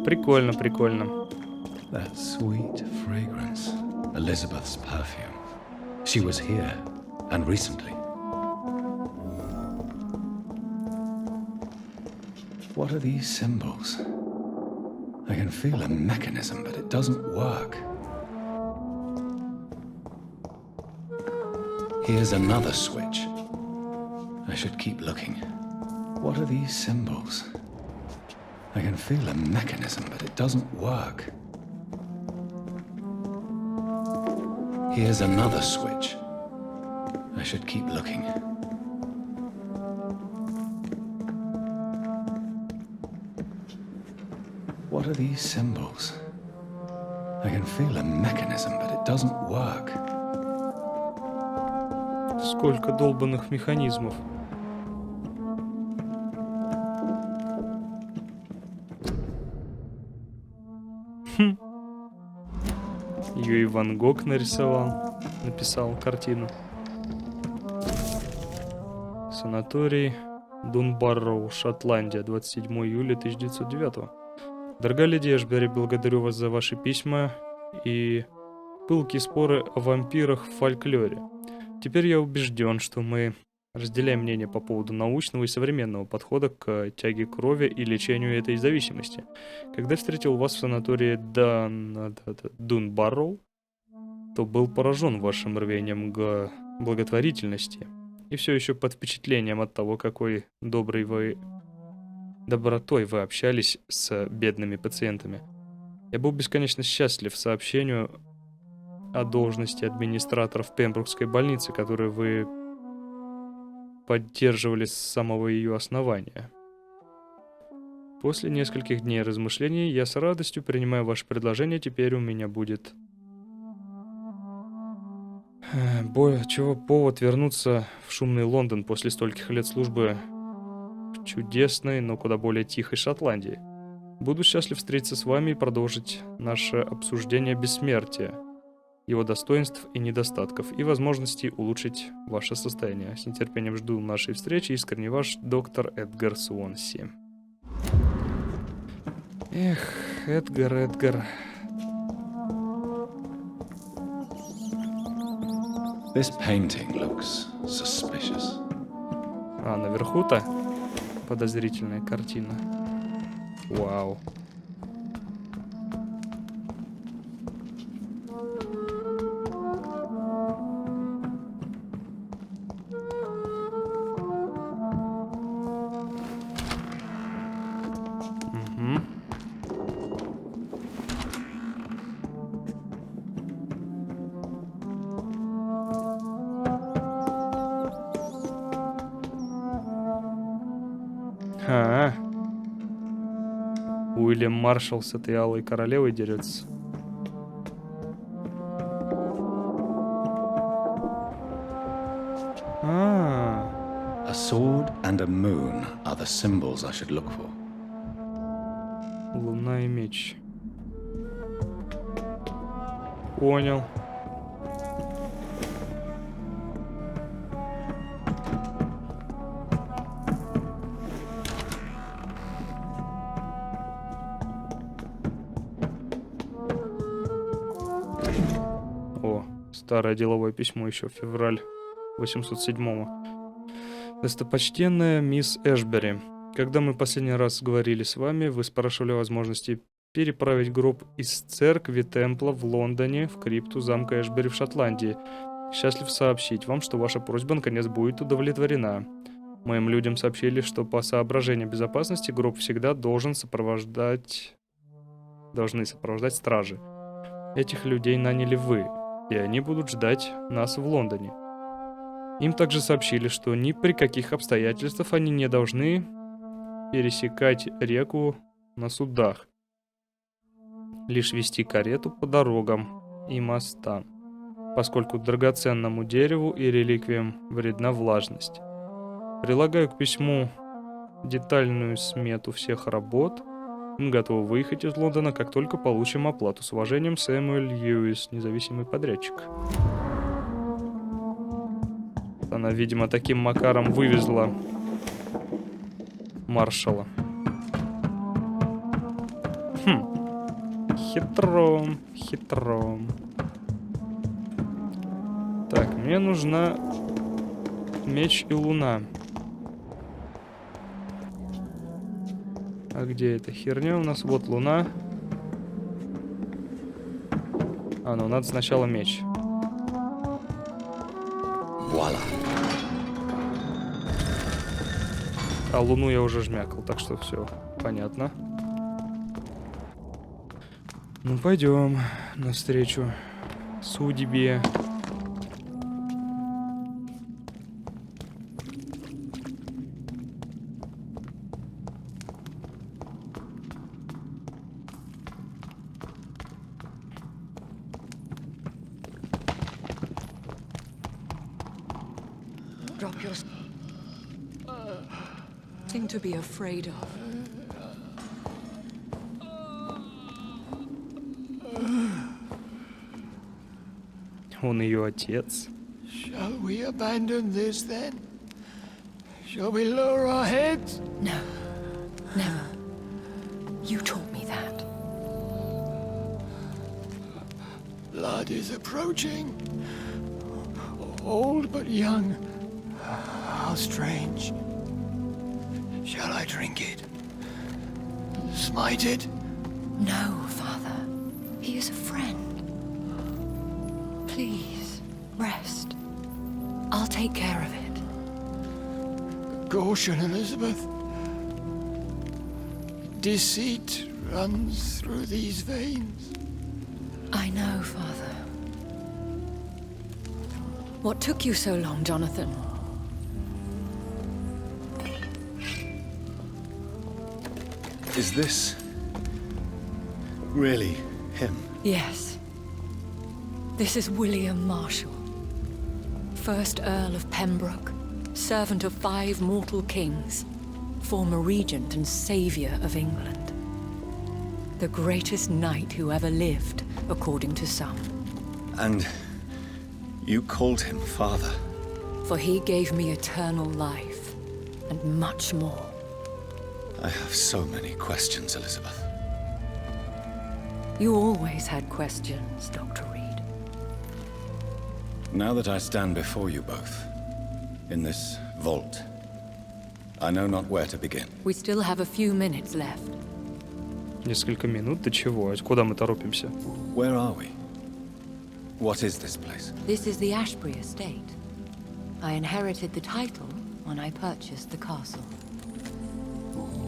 A: Прикольно, прикольно.
B: That sweet fragrance. Elizabeth's perfume. She was here, and recently. What are these symbols? I can feel a mechanism, but it doesn't work. Here's another switch. I should keep looking. What are these symbols? I can feel a mechanism, but it doesn't work. Here's another switch. I should keep looking. What are these symbols? I can feel a mechanism, but it doesn't work.
A: Сколько долбанных механизмов. Ее и Ван Гог написал картину. Санаторий Дунбарроу, Шотландия, 27 июля 1909. Дорогая леди Эшбери, благодарю вас за ваши письма и пылкие споры о вампирах в фольклоре. Теперь я убежден, что мы разделяем мнение по поводу научного и современного подхода к тяге крови и лечению этой зависимости. Когда встретил вас в санатории Дунбарроу, то был поражен вашим рвением к благотворительности и все еще под впечатлением от того, какой добротой вы общались с бедными пациентами. Я был бесконечно счастлив сообщению о должности администратора в Пембрукской больнице, которую вы поддерживали с самого ее основания. После нескольких дней размышлений я с радостью принимаю ваше предложение. Теперь у меня будет повод вернуться в шумный Лондон после стольких лет службы в чудесной, но куда более тихой Шотландии. Буду счастлив встретиться с вами и продолжить наше обсуждение бессмертия, его достоинств и недостатков, и возможностей улучшить ваше состояние. С нетерпением жду нашей встречи. Искренне ваш доктор Эдгар Суонси. Эх, Эдгар.
B: This painting looks suspicious.
A: А, наверху-то подозрительная картина. Вау. Уильям Маршалл с этой алой королевой дерется.
B: A sword and a moon are the symbols I should look for.
A: Луна и меч. Понял. Старое деловое письмо еще в февраль 807-го. Достопочтенная мисс Эшбери, когда мы последний раз говорили с вами, вы спрашивали о возможности переправить гроб из церкви Темпла в Лондоне в крипту замка Эшбери в Шотландии. Счастлив сообщить вам, что ваша просьба наконец будет удовлетворена. Моим людям сообщили, что по соображениям безопасности гроб всегда должны сопровождать стражи. Этих людей наняли вы, и они будут ждать нас в Лондоне. Им также сообщили, что ни при каких обстоятельствах они не должны пересекать реку на судах, лишь вести карету по дорогам и мостам, поскольку драгоценному дереву и реликвиям вредна влажность. Прилагаю к письму детальную смету всех работ. Мы готовы выехать из Лондона, как только получим оплату. С уважением, Сэмюэль Льюис, независимый подрядчик. Она, видимо, таким макаром вывезла маршала. Хитро. Так, мне нужна меч и луна. А где эта херня у нас? Вот луна. А, ну надо сначала меч.
E: Voila.
A: А луну я уже жмякал, так что все понятно. Ну пойдем навстречу судьбе.
G: Drop your thing to be afraid of.
A: Он ее отец.
F: Shall we abandon this then? Shall we lower our heads?
G: No, never. You taught me that.
F: Blood is approaching. Old but young. How strange. Shall I drink it? Smite it?
G: No, Father. He is a friend. Please, rest. I'll take care of it.
F: Caution, Elizabeth. Deceit runs through these veins.
G: I know, Father. What took you so long, Jonathan?
E: Is this really him?
G: Yes. This is William Marshall, 1st Earl of Pembroke, servant of 5 mortal kings, former regent and saviour of England. The greatest knight who ever lived, according to some.
E: And you called him father?
G: For he gave me eternal life, and much more.
E: I have so many questions, Elizabeth.
G: You always had questions, Dr. Reed.
E: Now that I stand before you both, in this vault, I know not where to begin.
G: We still have a few minutes left.
A: Несколько минут? Ты чего? Куда мы торопимся?
E: Where are we? What is this place?
G: This is the Ashbury estate. I inherited the title when I purchased the castle.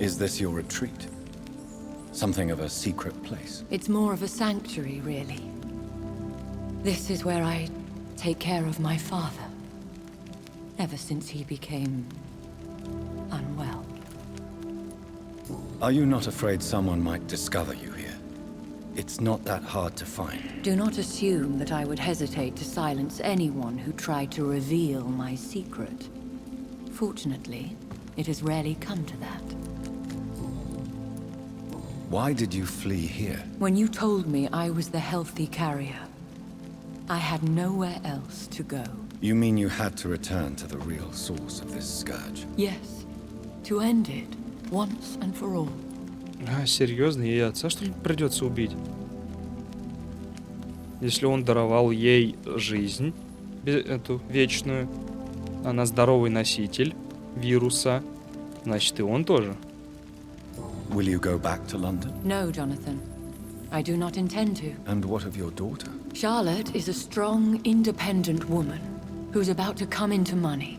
E: Is this your retreat? Something of a secret place?
G: It's more of a sanctuary, really. This is where I take care of my father. Ever since he became unwell.
E: Are you not afraid someone might discover you here? It's not that hard to find.
G: Do not assume that I would hesitate to silence anyone who tried to reveal my secret. Fortunately, it has rarely come to that.
E: Why did you flee here?
G: When you told me I was the healthy carrier, I had nowhere else to go.
E: You mean you had to return to the real source of this scourge?
G: Yes, to end it, once and for all.
A: А, серьезно? Ей отца, что ли, придется убить? Если он даровал ей жизнь, эту вечную, она здоровый носитель вируса, значит и он тоже.
E: Will you go back to London?
G: No, Jonathan. I do not intend to.
E: And what of your daughter?
G: Charlotte is a strong, independent woman who's about to come into money.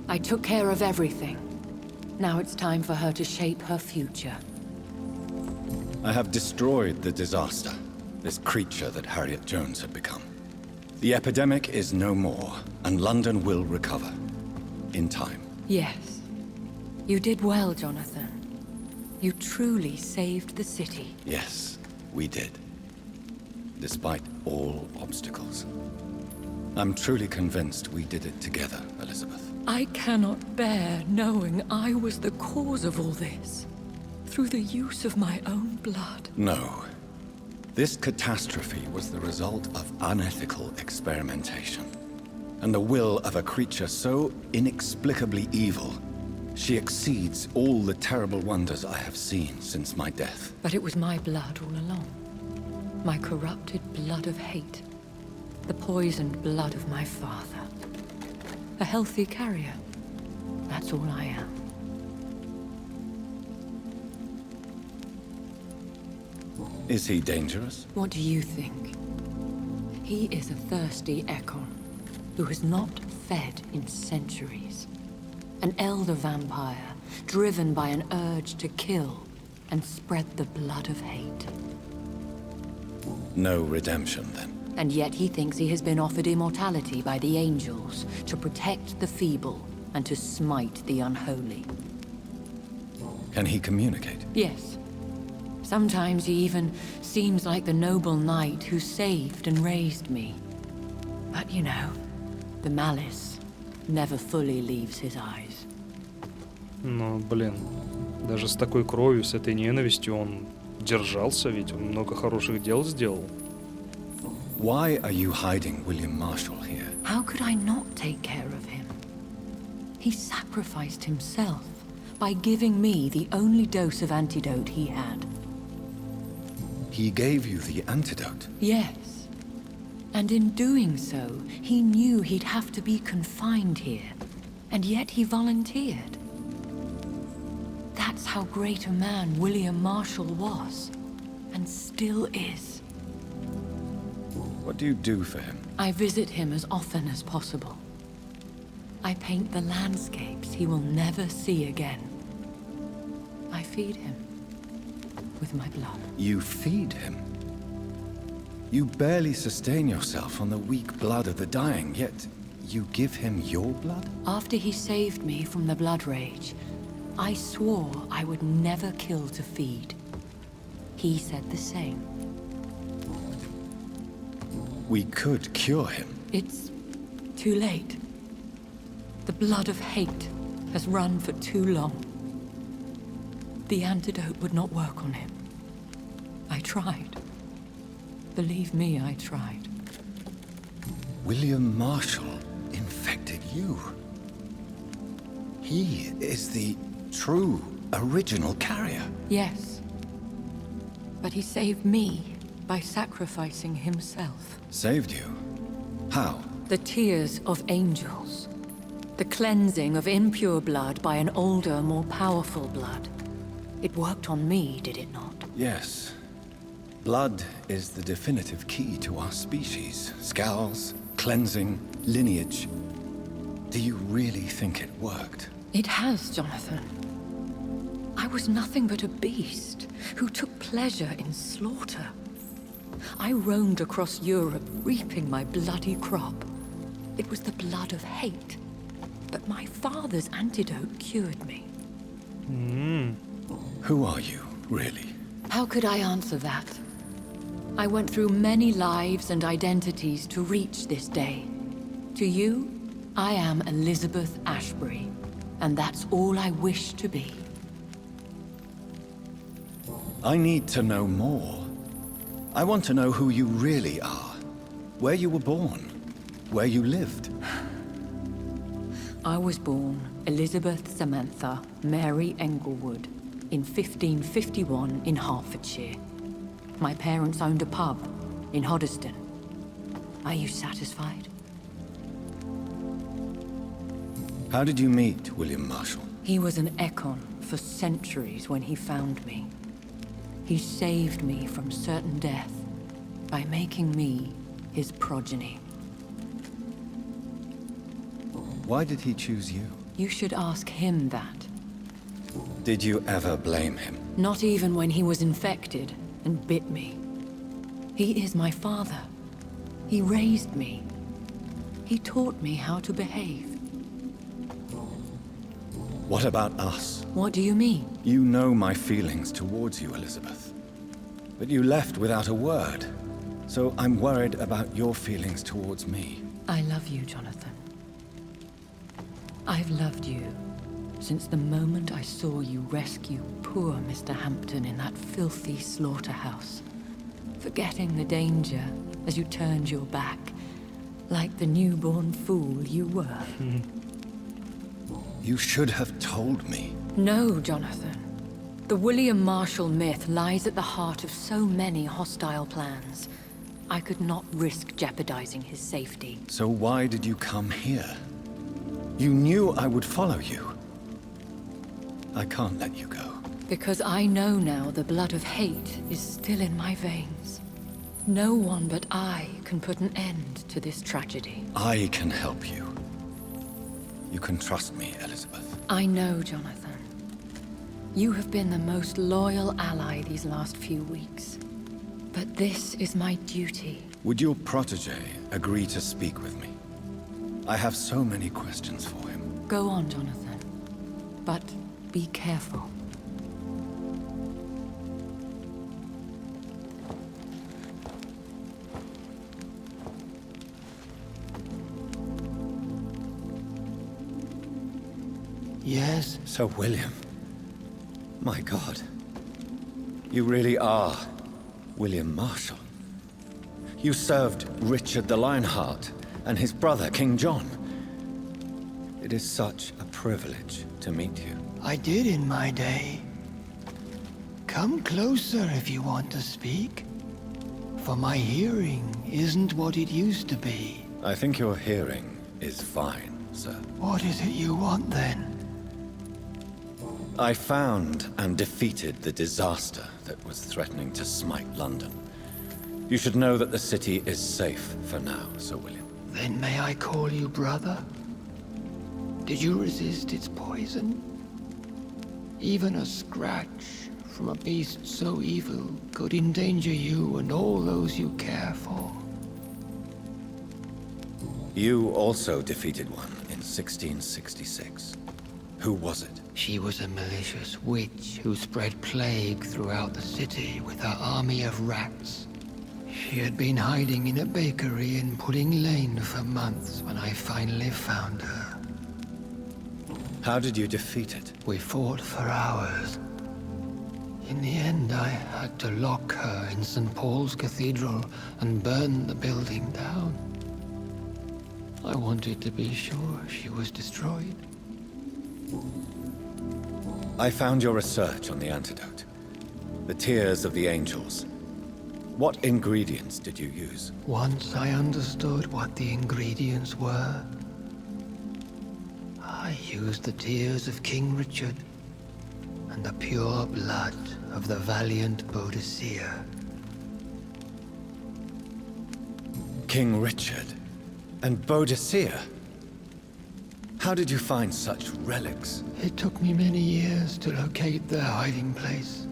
G: I took care of everything. Now it's time for her to shape her future.
E: I have destroyed the disaster, this creature that Harriet Jones had become. The epidemic is no more, and London will recover. In time.
G: Yes. You did well, Jonathan. You truly saved the city.
E: Yes, we did. Despite all obstacles. I'm truly convinced we did it together, Elizabeth.
G: I cannot bear knowing I was the cause of all this. Through the use of my own blood.
E: No. This catastrophe was the result of unethical experimentation. And the will of a creature so inexplicably evil, she exceeds all the terrible wonders I have seen since my death.
G: But it was my blood all along. My corrupted blood of hate. The poisoned blood of my father. A healthy carrier. That's all I am.
E: Is he dangerous?
G: What do you think? He is a thirsty echo who has not fed in centuries. An elder vampire, driven by an urge to kill and spread the blood of hate.
E: No redemption, then.
G: And yet he thinks he has been offered immortality by the angels to protect the feeble and to smite the unholy.
E: Can he communicate?
G: Yes. Sometimes he even seems like the noble knight who saved and raised me. But you know, the malice never fully leaves his eyes.
A: Ну, блин, даже с такой кровью, с этой ненавистью он держался, ведь он много хороших дел сделал.
E: Why are you hiding William Marshall here?
G: How could I not take care of him? He sacrificed himself by giving me the only dose of antidote he had.
E: He gave you the antidote.
G: Yes. And in doing so, he knew he'd have to be confined here. And yet he volunteered. That's how great a man William Marshall was. And still is.
E: What do you do for him?
G: I visit him as often as possible. I paint the landscapes he will never see again. I feed him with my blood.
E: You feed him? You barely sustain yourself on the weak blood of the dying, yet you give him your blood?
G: After he saved me from the blood rage, I swore I would never kill to feed. He said the same.
E: We could cure him.
G: It's too late. The blood of hate has run for too long. The antidote would not work on him. I tried. Believe me, I tried.
E: William Marshall infected you. He is the true, original carrier.
G: Yes. But he saved me by sacrificing himself.
E: Saved you? How?
G: The tears of angels. The cleansing of impure blood by an older, more powerful blood. It worked on me, did it not?
E: Yes. Blood is the definitive key to our species. Scowls, cleansing, lineage. Do you really think it worked?
G: It has, Jonathan. I was nothing but a beast who took pleasure in slaughter. I roamed across Europe, reaping my bloody crop. It was the blood of hate. But my father's antidote cured me.
E: Who are you, really?
G: How could I answer that? I went through many lives and identities to reach this day. To you, I am Elizabeth Ashbury, and that's all I wish to be.
E: I need to know more. I want to know who you really are. Where you were born. Where you lived.
G: I was born Elizabeth Samantha Mary Englewood in 1551 in Hertfordshire. My parents owned a pub in Hoddesdon. Are you satisfied?
E: How did you meet William Marshall?
G: He was an econ for centuries when he found me. He saved me from certain death by making me his progeny.
E: Why did he choose you?
G: You should ask him that.
E: Did you ever blame him?
G: Not even when he was infected and bit me. He is my father. He raised me. He taught me how to behave.
E: What about us?
G: What do you mean?
E: You know my feelings towards you, Elizabeth. But you left without a word. So I'm worried about your feelings towards me.
G: I love you, Jonathan. I've loved you since the moment I saw you rescue poor Mr. Hampton in that filthy slaughterhouse, forgetting the danger as you turned your back, like the newborn fool you were.
E: You should have told me.
G: No, Jonathan. The William Marshall myth lies at the heart of so many hostile plans. I could not risk jeopardizing his safety.
E: So why did you come here? You knew I would follow you. I can't let you go.
G: Because I know now the blood of hate is still in my veins. No one but I can put an end to this tragedy.
E: I can help you. You can trust me, Elizabeth.
G: I know, Jonathan. You have been the most loyal ally these last few weeks. But this is my duty.
E: Would your protege agree to speak with me? I have so many questions for him.
G: Go on, Jonathan. But be careful.
I: Yes?
E: Sir William. My God. You really are William Marshall. You served Richard the Lionheart and his brother, King John. It is such a privilege to meet you.
I: I did in my day. Come closer if you want to speak. For my hearing isn't what it used to be.
E: I think your hearing is fine, sir.
I: What is it you want then?
E: I found and defeated the disaster that was threatening to smite London. You should know that the city is safe for now, Sir William.
I: Then may I call you brother? Did you resist its poison? Even a scratch from a beast so evil could endanger you and all those you care for.
E: You also defeated one in 1666. Who was it?
I: She was a malicious witch who spread plague throughout the city with her army of rats. She had been hiding in a bakery in Pudding Lane for months when I finally found her.
E: How did you defeat it?
I: We fought for hours. In the end, I had to lock her in St. Paul's Cathedral and burn the building down. I wanted to be sure she was destroyed.
E: I found your research on the antidote. The tears of the angels. What ingredients did you use?
I: Once I understood what the ingredients were, I used the tears of King Richard and the pure blood of the valiant Budучи.
E: King Richard and Budучи? How did you find such relics?
I: It took me many years to locate their hiding place.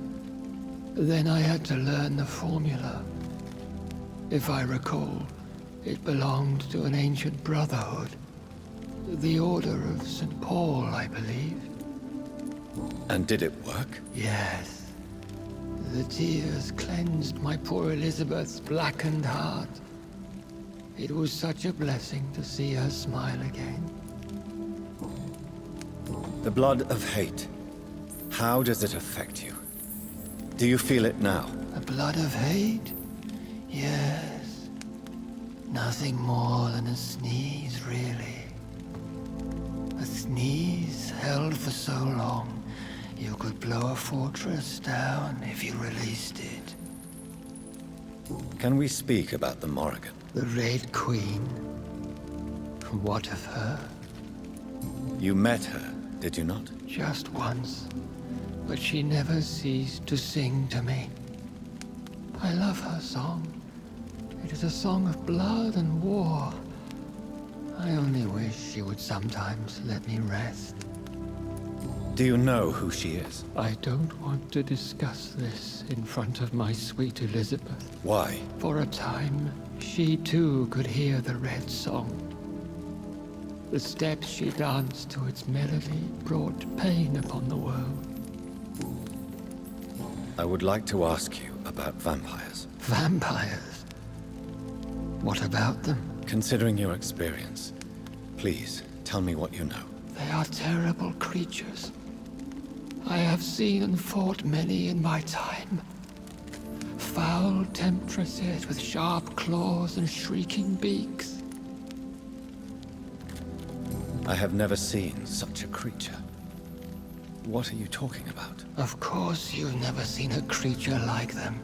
I: Then I had to learn the formula. If I recall, it belonged to an ancient brotherhood. The Order of St. Paul, I believe.
E: And did it work?
I: Yes. The tears cleansed my poor Elizabeth's blackened heart. It was such a blessing to see her smile again.
E: The blood of hate. How does it affect you? Do you feel it now?
I: The blood of hate? Yes. Nothing more than a sneeze, really. A sneeze held for so long, you could blow a fortress down if you released it.
E: Can we speak about the Morrigan?
I: The Red Queen? What of her?
E: You met her, did you not?
I: Just once. But she never ceased to sing to me. I love her song. It is a song of blood and war. I only wish she would sometimes let me rest.
E: Do you know who she is?
I: I don't want to discuss this in front of my sweet Elizabeth.
E: Why?
I: For a time, she too could hear the Red Song. The steps she danced to its melody brought pain upon the world.
E: I would like to ask you about vampires.
I: Vampires? What about them?
E: Considering your experience, please tell me what you know.
I: They are terrible creatures. I have seen and fought many in my time. Foul temptresses with sharp claws and shrieking beaks.
E: I have never seen such a creature. What are you talking about?
I: Of course you've never seen a creature like them.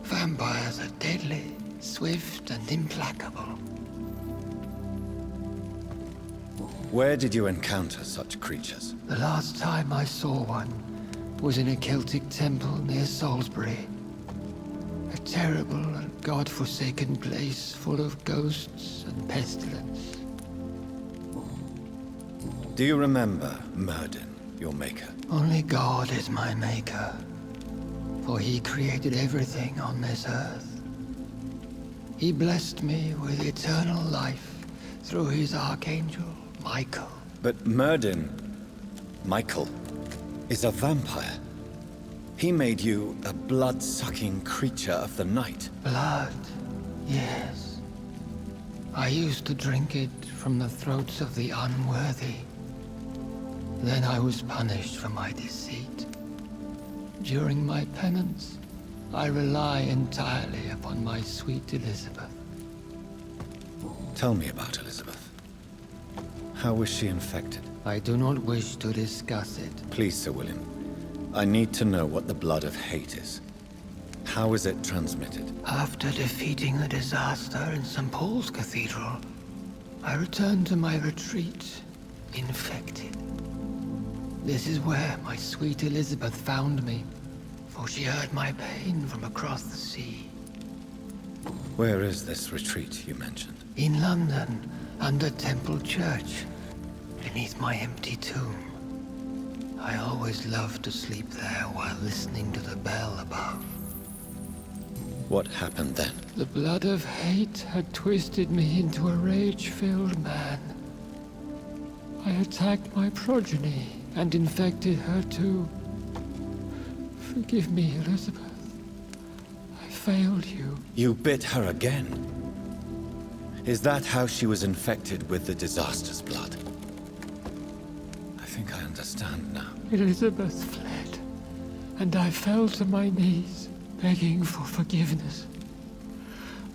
I: Vampires are deadly, swift and implacable.
E: Where did you encounter such creatures?
I: The last time I saw one, was in a Celtic temple near Salisbury. A terrible and god-forsaken place full of ghosts and pestilence.
E: Do you remember Myrddin, your maker?
I: Only God is my maker, for he created everything on this earth. He blessed me with eternal life through his archangel, Michael.
E: But Myrddin, Michael, is a vampire. He made you a blood-sucking creature of the night.
I: Blood, yes. I used to drink it from the throats of the unworthy. Then I was punished for my deceit. During my penance, I rely entirely upon my sweet Elizabeth.
E: Tell me about Elizabeth. How was she infected?
I: I do not wish to discuss it.
E: Please, Sir William. I need to know what the blood of hate is. How is it transmitted?
I: After defeating the disaster in St. Paul's Cathedral, I returned to my retreat, infected. This is where my sweet Elizabeth found me, for she heard my pain from across the sea.
E: Where is this retreat you mentioned?
I: In London, under Temple Church, beneath my empty tomb. I always loved to sleep there while listening to the bell above.
E: What happened then?
I: The blood of hate had twisted me into a rage-filled man. I attacked my progeny and infected her too. Forgive me, Elizabeth. I failed you.
E: You bit her again? Is that how she was infected with the disaster's blood? I think I understand now.
I: Elizabeth fled, and I fell to my knees, begging for forgiveness.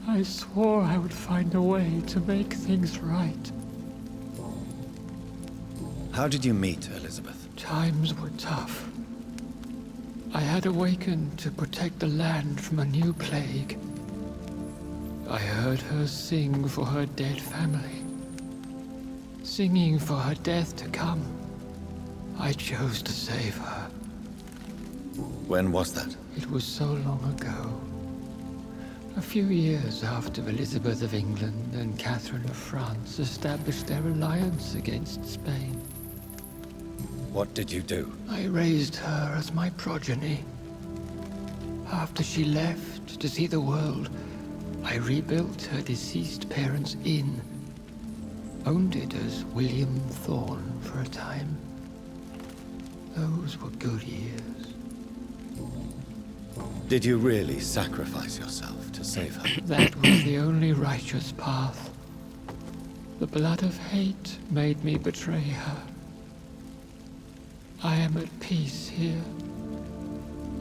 I: I swore I would find a way to make things right.
E: How did you meet Elizabeth?
I: Times were tough. I had awakened to protect the land from a new plague. I heard her sing for her dead family. Singing for her death to come. I chose to save her.
E: When was that?
I: It was so long ago. A few years after Elizabeth of England and Catherine of France established their alliance against Spain.
E: What did you do?
I: I raised her as my progeny. After she left to see the world, I rebuilt her deceased parents' inn. Owned it as William Thorne for a time. Those were good years.
E: Did you really sacrifice yourself to save her?
I: That was the only righteous path. The blood of hate made me betray her. I am at peace here.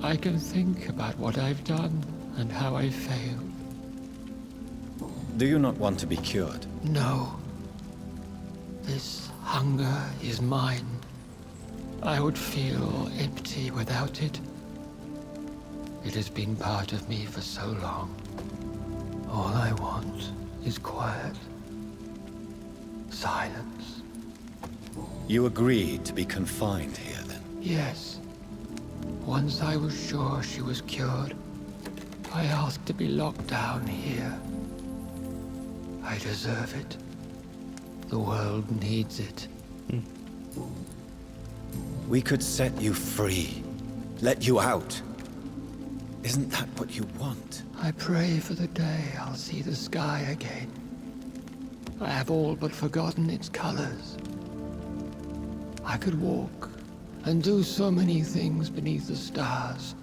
I: I can think about what I've done and how I failed.
E: Do you not want to be cured?
I: No. This hunger is mine. I would feel empty without it. It has been part of me for so long. All I want is quiet. Silence.
E: You agreed to be confined here, then?
I: Yes. Once I was sure she was cured, I asked to be locked down here. I deserve it. The world needs it.
E: We could set you free. Let you out. Isn't that what you want?
I: I pray for the day I'll see the sky again. I have all but forgotten its colors. I could walk and do so many things beneath the stars.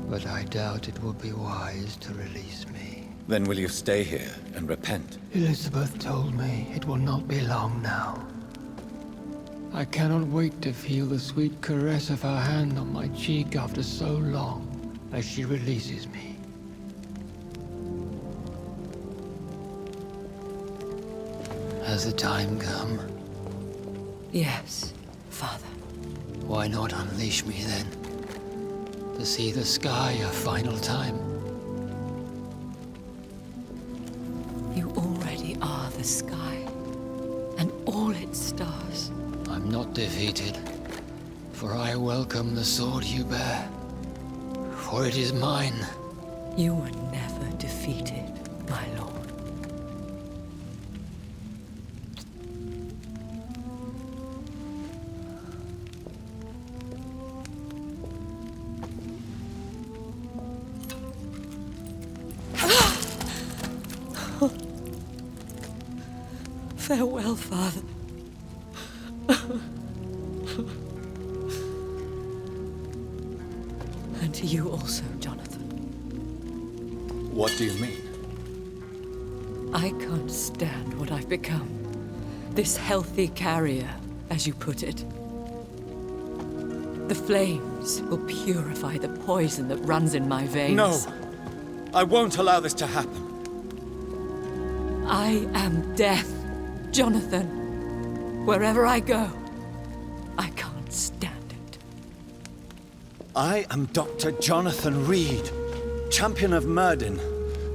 I: But I doubt it will be wise to release me.
E: Then will you stay here and repent?
I: Elizabeth told me it will not be long now. I cannot wait to feel the sweet caress of her hand on my cheek after so long as she releases me. Has the time come?
G: Yes, Father.
I: Why not unleash me then? To see the sky a final time?
G: You already are the sky, and all its stars.
I: I'm not defeated. for I welcome the sword you bear, for it is mine.
G: You were never defeated, my lord. Farewell, father. And to you also, Jonathan.
E: What do you mean?
G: I can't stand what I've become. This healthy carrier, as you put it. The flames will purify the poison that runs in my veins.
E: No! I won't allow this to happen.
G: I am death, Jonathan. Wherever I go, I can't stand it.
E: I am Dr. Jonathan Rid, champion of Myrddin,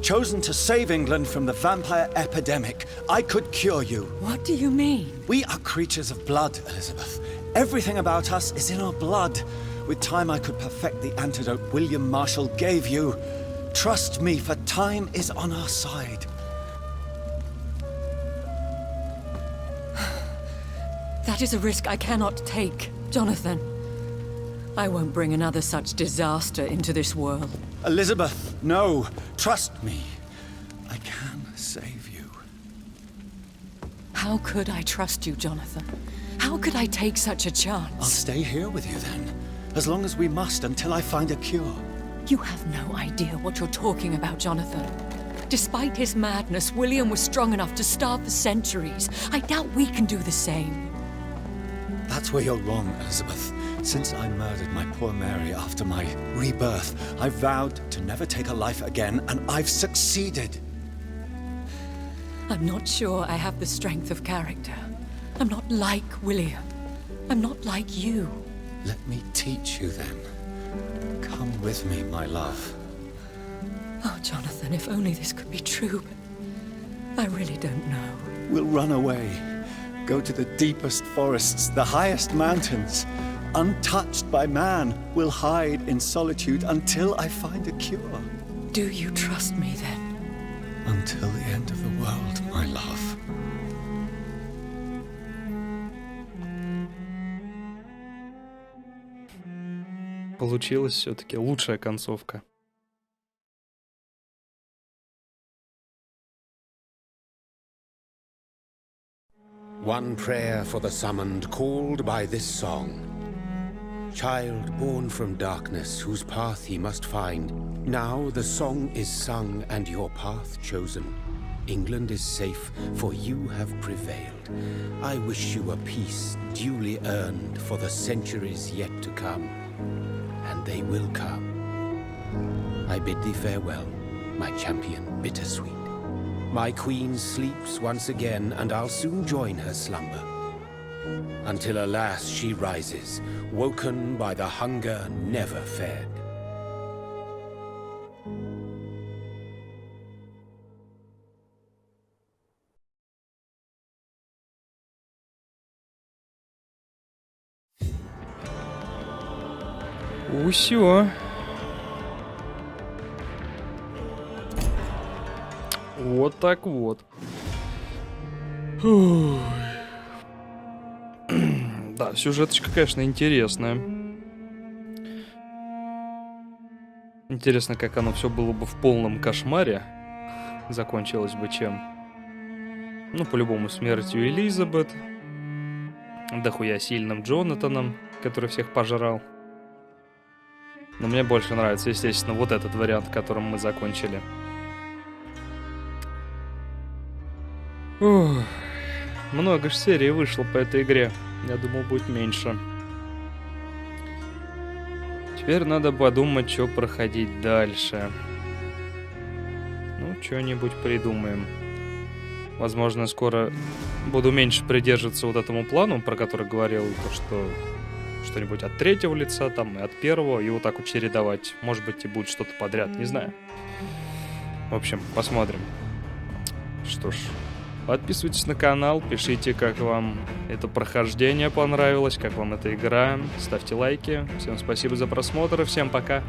E: chosen to save England from the vampire epidemic. I could cure you.
G: What do you mean?
E: We are creatures of blood, Elizabeth. Everything about us is in our blood. With time, I could perfect the antidote William Marshall gave you. Trust me, for time is on our side.
G: That is a risk I cannot take, Jonathan. I won't bring another such disaster into this world.
E: Elizabeth, no. Trust me. I can save you.
G: How could I trust you, Jonathan? How could I take such a
E: I'll
G: chance?
E: stay here with you then. As long as we must, until I find a cure.
G: You have no idea what you're talking about, Jonathan. Despite his madness, William was strong enough to starve for centuries. I doubt we can do the same.
E: That's where you're wrong, Elizabeth. Since I murdered my poor Mary after my rebirth, I vowed to never take a life again, and I've succeeded.
G: I'm not sure I have the strength of character. I'm not like William. I'm not like you.
E: Let me teach you then. Come with me, my love.
G: Oh, Jonathan, if only this could be true, but I really don't know.
E: We'll run away. Go to the deepest forests, the highest mountains. Untouched by man, we'll hide in solitude until I find a cure.
G: Do you trust me then?
E: Until the end of the world, my love.
A: Получилась все-таки лучшая концовка.
H: One prayer for the summoned, called by this song. Child born from darkness, whose path he must find. Now the song is sung and your path chosen. England is safe, for you have prevailed. I wish you a peace duly earned for the centuries yet to come. And they will come. I bid thee farewell, my champion bittersweet. My queen sleeps once again, and I'll soon join her slumber. Until alas she rises, woken by the hunger never fed.
A: Усё. Вот так вот. Фух. Да, сюжеточка, конечно, интересная. Интересно, как оно все было бы в полном кошмаре. Закончилось бы чем? Ну, по-любому, смертью Элизабет. Дохуя сильным Джонатаном, который всех пожрал. Но мне больше нравится, естественно, вот этот вариант, которым мы закончили. Ух, много ж серий вышло по этой игре. Я думал, будет меньше. Теперь надо подумать, что проходить дальше. Ну, что-нибудь придумаем. Возможно, скоро буду меньше придерживаться вот этому плану, про который говорил, то что что-нибудь от третьего лица, там, и от первого, и вот так вот чередовать. Может быть, и будет что-то подряд, не знаю. В общем, посмотрим. Что ж, Подписывайтесь на канал, пишите, как вам это прохождение понравилось, как вам эта игра. Ставьте лайки. Всем спасибо за просмотр и всем пока.